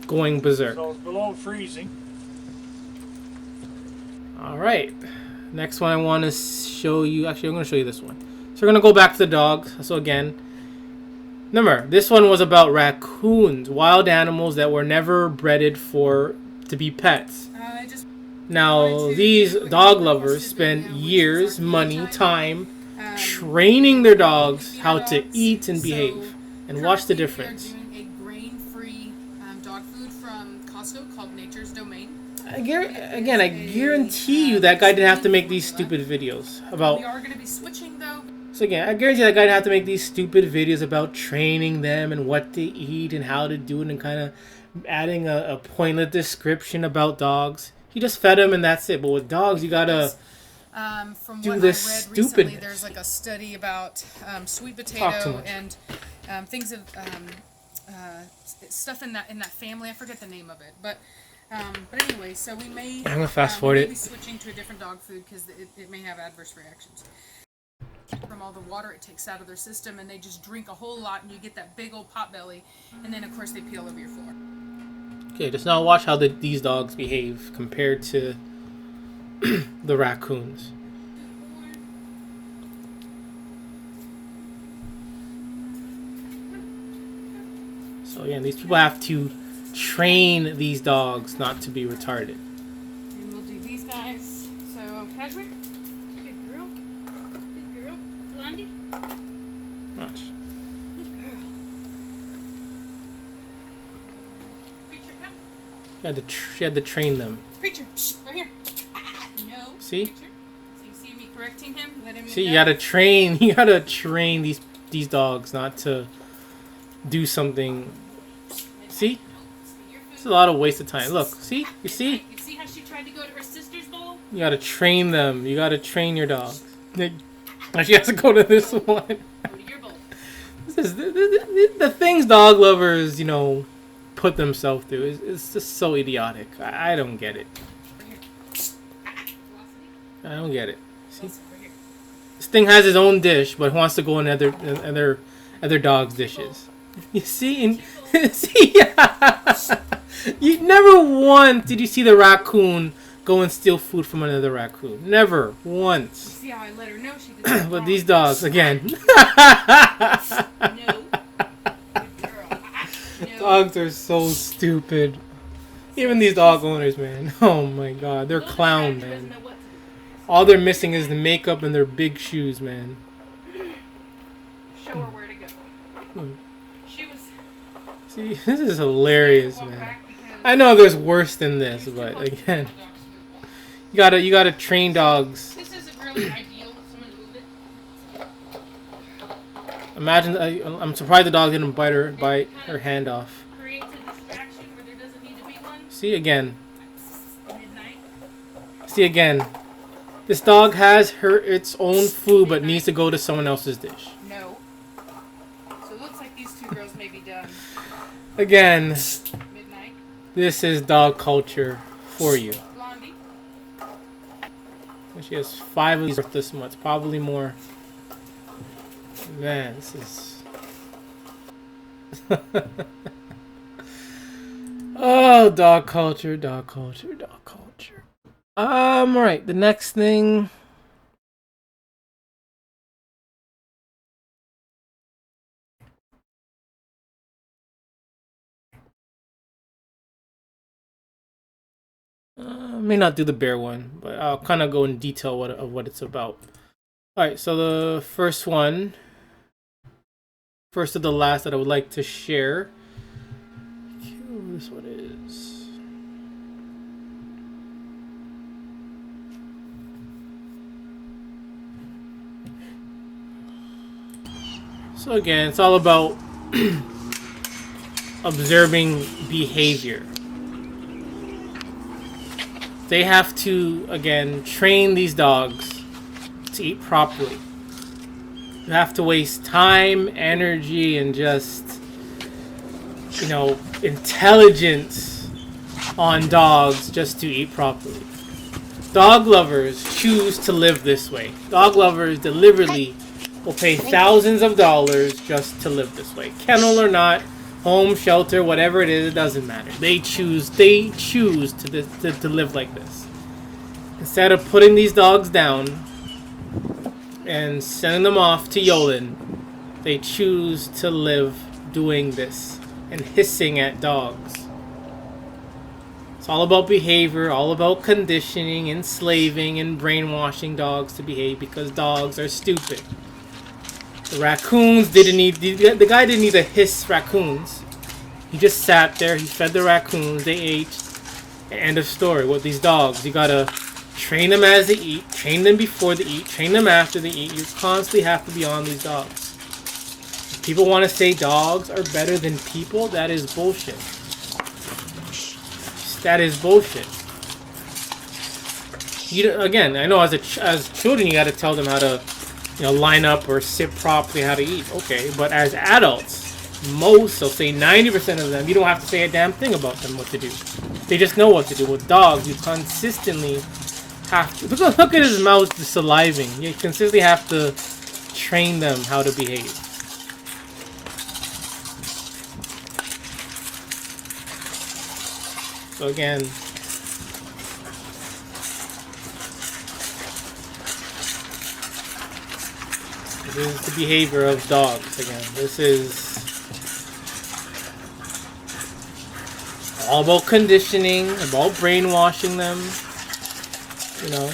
going berserk. So it's below freezing. Alright. Next one I want to show you. Actually, I'm going to show you this one. So we're going to go back to the dogs. So again, remember, this one was about raccoons, wild animals that were never bred to be pets. Now, these dog lovers spend years, money, time training their dogs how to eat and behave. And watch the difference. A grain-free dog food from Costco called Nature's Domain. I guarantee you that guy didn't have to make these stupid videos about. We are going to be switching though. So again, I guarantee that guy didn't have to make these stupid videos about training them and what to eat and how to do it and kind of adding a pointless description about dogs. He just fed them and that's it. But with dogs, you gotta from do what this I read stupidness. recently, there's like a study about sweet potato and things of stuff in that family. I forget the name of it, but anyway, so we may. I'm gonna fast forward it. Be switching to a different dog food because it may have adverse reactions from all the water it takes out of their system, and they just drink a whole lot, and you get that big old pot belly, and then of course they peel over your floor. Okay, just now watch how these dogs behave compared to the raccoons. So yeah, these people have to train these dogs not to be retarded. And we'll do these guys. So Cashmere, good girl, Blondie. Watch. Good girl. She had to train them. Preacher, right here. No. See? Preacher. So you see me correcting him? Let him See, you gotta train. You gotta train these dogs not to do something. See? It's a lot of waste of time. Look, see? You see? You see how she tried to go to her sister's bowl? You gotta train them. You gotta train your dogs. Now she has to go to this one. Go to your bowl. This is the things dog lovers, you know, put themselves through. It's just so idiotic. I don't get it. I don't get it. See? This thing has its own dish, but wants to go in other dogs' dishes. You see? See? You never once did you see the raccoon go and steal food from another raccoon. Never once. See how I let her know she did But these dogs, again. No. Dogs are so stupid. Even these dog owners, man. Oh my god. They're clowns, man. All they're missing is the makeup and their big shoes, man. Show her where to go. She was... See, this is hilarious, man. I know there's worse than this, but again, you gotta train dogs. This isn't really ideal. Someone move it. Imagine, I'm surprised the dog didn't bite her hand off. Creates a distraction where there doesn't need to be one. See again. Midnight. See again. This dog has its own food, but needs to go to someone else's dish. No. So it looks like these two girls may be done. Again. Midnight. This is dog culture for you. Blondie. She has 5 of these this month, probably more. Man, this is... Oh, dog culture, dog culture, dog culture. Alright, the next thing... may not do the bear one, but I'll kind of go in detail what it's about. Alright, so the first one, first of the last that I would like to share. This one is. So again, it's all about observing behavior. They have to, again, train these dogs to eat properly. You have to waste time, energy, and just, you know, intelligence on dogs just to eat properly. Dog lovers choose to live this way. Dog lovers deliberately will pay thousands of dollars just to live this way. Kennel or not, home, shelter, whatever it is, it doesn't matter. They choose to live like this. Instead of putting these dogs down and sending them off to Yolen, they choose to live doing this and hissing at dogs. It's all about behavior, all about conditioning, enslaving, and brainwashing dogs to behave because dogs are stupid. The raccoons didn't need, the guy didn't need to hiss raccoons. He just sat there, he fed the raccoons, they ate, end of story. With these dogs, you gotta train them as they eat, train them before they eat, train them after they eat. You constantly have to be on these dogs. If people want to say dogs are better than people, that is bullshit. That is bullshit. Again, I know as children you gotta tell them how to, you know, line up or sit properly, how to eat. Okay, but as adults, most, so say 90% of them, you don't have to say a damn thing about them what to do. They just know what to do. With dogs, you consistently have to look at his mouth just saliving. You consistently have to train them how to behave. So again, this is the behavior of dogs. Again, this is all about conditioning, about brainwashing them. You know,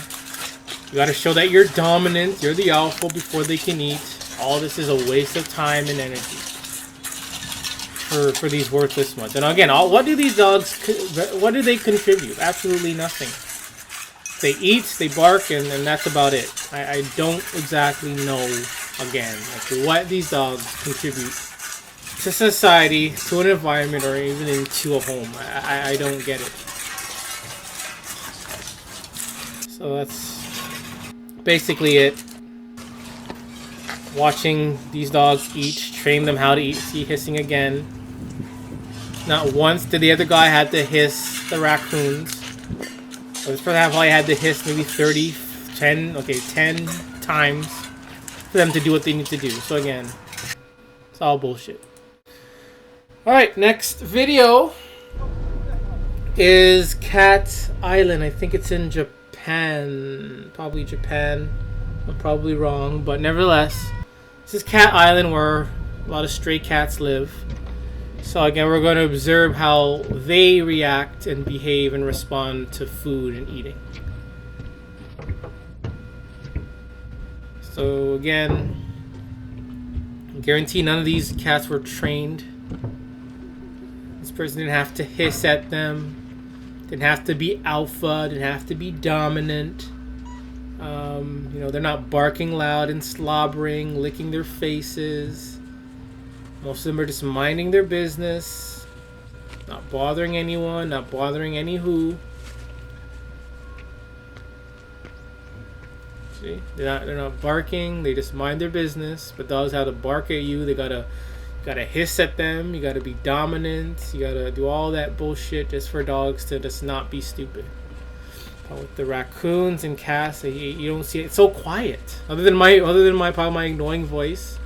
you gotta show that you're dominant, you're the alpha before they can eat. All this is a waste of time and energy. for these worthless ones. And again, what do these dogs? What do they contribute? Absolutely nothing. They eat, they bark, and that's about it. I don't exactly know, again, like what these dogs contribute to society, to an environment, or even into a home. I don't get it. So that's basically it. Watching these dogs eat, train them how to eat. See hissing again. Not once did the other guy had to hiss the raccoons. This person probably had to hiss maybe 10 times for them to do what they need to do. So again, it's all bullshit. Alright, next video is Cat Island. I think it's in Japan. Probably Japan. I'm probably wrong, but nevertheless, this is Cat Island where a lot of stray cats live. So again, we're going to observe how they react and behave and respond to food and eating. So again, I guarantee none of these cats were trained. This person didn't have to hiss at them, didn't have to be alpha, didn't have to be dominant. You know, they're not barking loud and slobbering, licking their faces. Most of them are just minding their business, not bothering anyone, not bothering any who. See, they're not barking. They just mind their business. But dogs have to bark at you. They gotta hiss at them. You gotta be dominant. You gotta do all that bullshit just for dogs to just not be stupid. But with the raccoons and cats, you don't see it. It's so quiet. Other than my probably my annoying voice,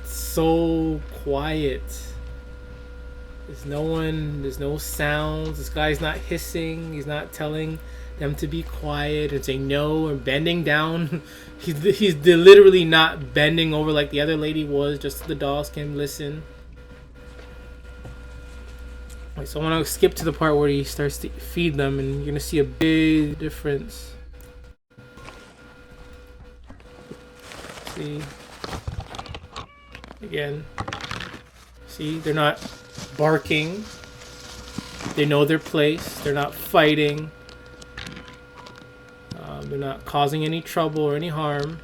it's so quiet. There's no one. There's no sounds. This guy's not hissing. He's not telling them to be quiet and saying no and bending down. He's literally not bending over like the other lady was, just so the dogs can listen. Right, so I want to skip to the part where he starts to feed them, and you're gonna see a big difference. See, again. See, they're not barking. They know their place. They're not fighting. They're not causing any trouble or any harm.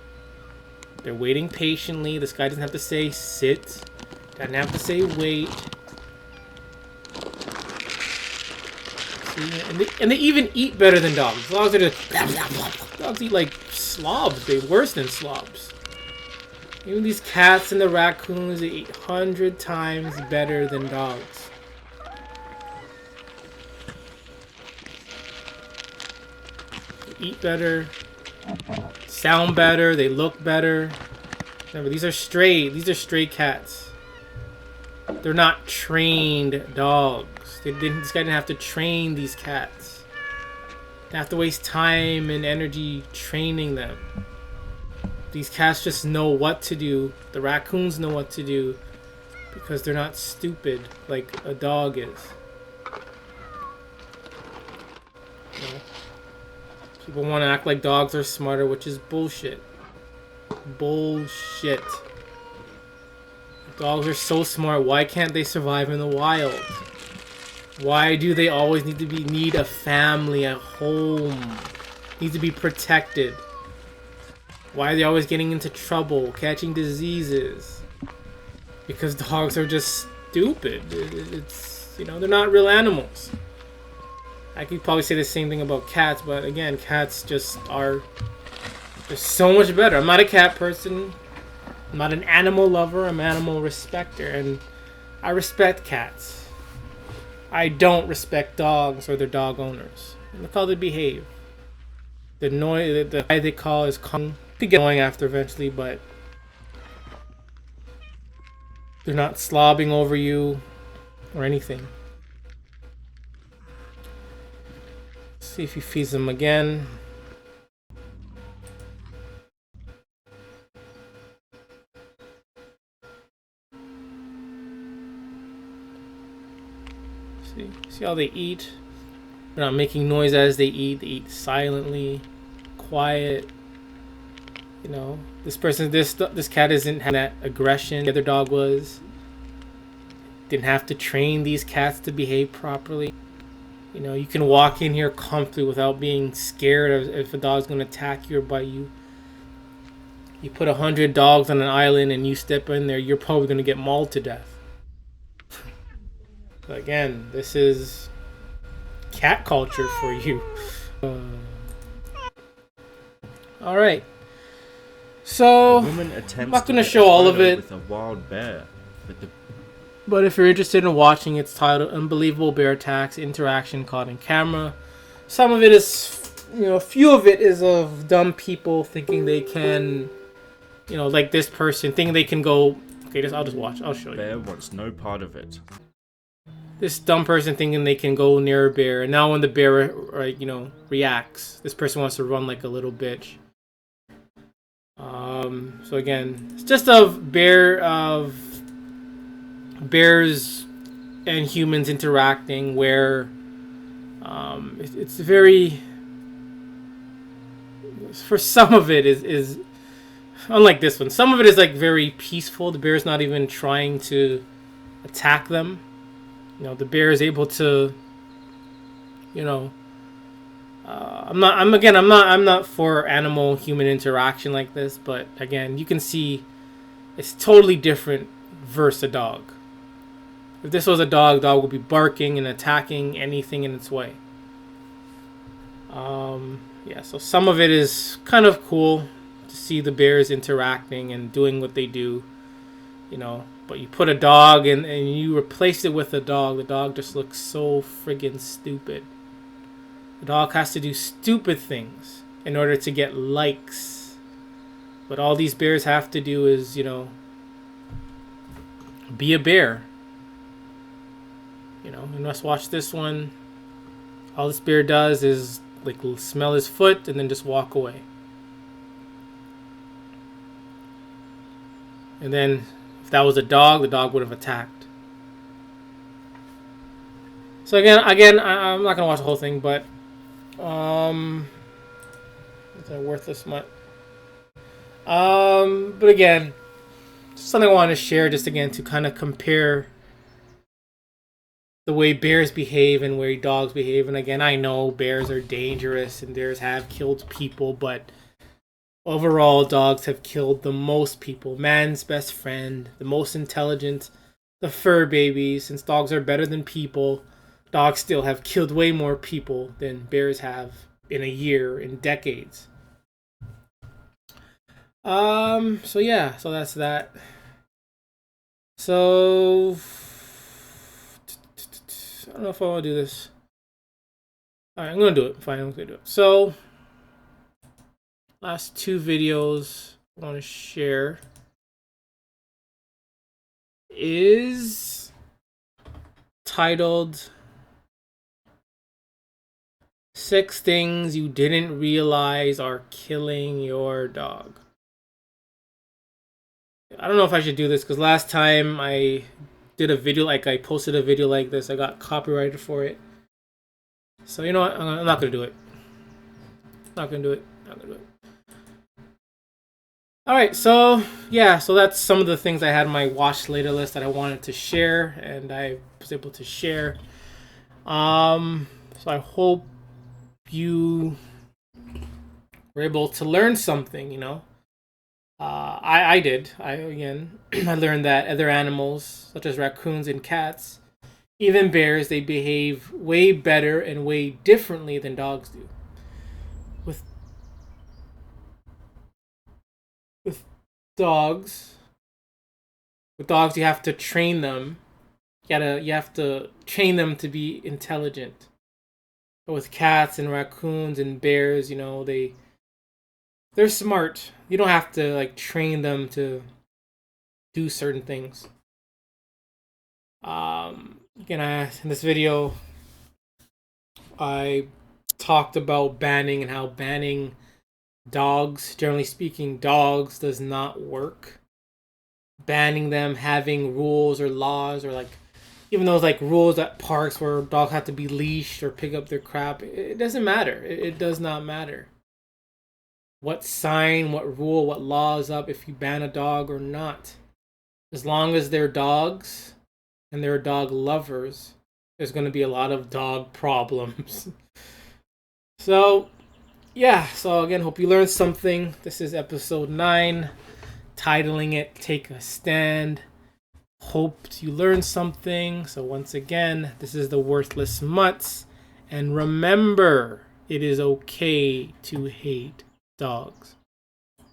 They're waiting patiently. This guy doesn't have to say sit. Doesn't have to say wait. See, and they even eat better than dogs. Dogs are just dogs eat like slobs. They're worse than slobs. Even these cats and the raccoons, they eat 100 times better than dogs. They eat better, sound better, they look better. Remember, these are stray cats. They're not trained dogs. This guy didn't have to train these cats. They have to waste time and energy training them. These cats just know what to do. The raccoons know what to do because they're not stupid like a dog is. You know? People want to act like dogs are smarter, which is bullshit. Bullshit. Dogs are so smart. Why can't they survive in the wild? Why do they always need a family, a home? Need to be protected. Why are they always getting into trouble, catching diseases? Because dogs are just stupid. It's, you know, they're not real animals. I could probably say the same thing about cats, but again, cats just are just so much better. I'm not a cat person. I'm not an animal lover. I'm an animal respecter, and I respect cats. I don't respect dogs or their dog owners. Look how they behave. The noise, the guy they call is Kong. Could get annoying after eventually, but they're not slobbing over you or anything. Let's see if he feeds them again. See how they eat? They're not making noise as they eat. They eat silently, quiet. You know, this cat isn't having that aggression the other dog was. didn't have to train these cats to behave properly. You know, you can walk in here comfortably without being scared of if a dog's going to attack you or bite you. You put 100 dogs on an island and you step in there, you're probably going to get mauled to death. So again, this is cat culture for you. All right. So, I'm not going to show all of it. With a wild bear, But if you're interested in watching, it's titled Unbelievable Bear Attacks, Interaction Caught in Camera. Some of it is, a few of it is of dumb people thinking they can, like this person, thinking they can go, okay, I'll just watch, I'll show you. Bear wants no part of it. This dumb person thinking they can go near a bear, and now when the bear, reacts, this person wants to run like a little bitch. So again, it's just bears and humans interacting where it's very, for some of it is unlike this one. Some of it is like very peaceful. The bear's not even trying to attack them. The bear is able to, I'm not for animal human interaction like this, but again, you can see it's totally different versus a dog. If this was a dog would be barking and attacking anything in its way. Yeah, so some of it is kind of cool to see the bears interacting and doing what they do, but you put a dog and you replace it with a dog, the dog just looks so friggin' stupid. The dog has to do stupid things in order to get likes. But all these bears have to do is, be a bear. And let's watch this one. All this bear does is like smell his foot and then just walk away. And then if that was a dog, the dog would have attacked. So again, I'm not gonna watch the whole thing, but it's a worthless mutt. But again, just something I want to share, just again to kind of compare the way bears behave and where dogs behave. And again, I know bears are dangerous and bears have killed people, but overall, dogs have killed the most people. Man's best friend, the most intelligent, the fur babies. Since dogs are better than people, dogs still have killed way more people than bears have in a year, in decades. So yeah, so that's that. So I don't know if I want to do this. Alright, I'm gonna do it. Fine, I'm gonna do it. So last two videos I want to share is titled 6 Things You Didn't Realize Are Killing Your Dog. I don't know if I should do this because last time I did a video, I posted a video like this, I got copyrighted for it. So you know what, I'm not gonna do it. Not gonna do it. Alright, so yeah, so that's some of the things I had on my watch later list that I wanted to share, and I was able to share. So I hope you were able to learn something, I did. I learned that other animals, such as raccoons and cats, even bears, they behave way better and way differently than dogs do. With dogs, you have to train them. You have to train them to be intelligent. But with cats and raccoons and bears, they're smart. You don't have to train them to do certain things. In this video, I talked about banning and how banning dogs, generally speaking, dogs does not work. Banning them, having rules or laws, or even those rules at parks where dogs have to be leashed or pick up their crap, it doesn't matter. It does not matter what sign, what rule, what law is up if you ban a dog or not. As long as they're dogs, and there are dog lovers, there's going to be a lot of dog problems. So, yeah. So again, hope you learned something. This is episode 9, titling it "Take a Stand." Hope you learned something. So once again, this is the Worthless Mutts. And remember, it is okay to hate dogs.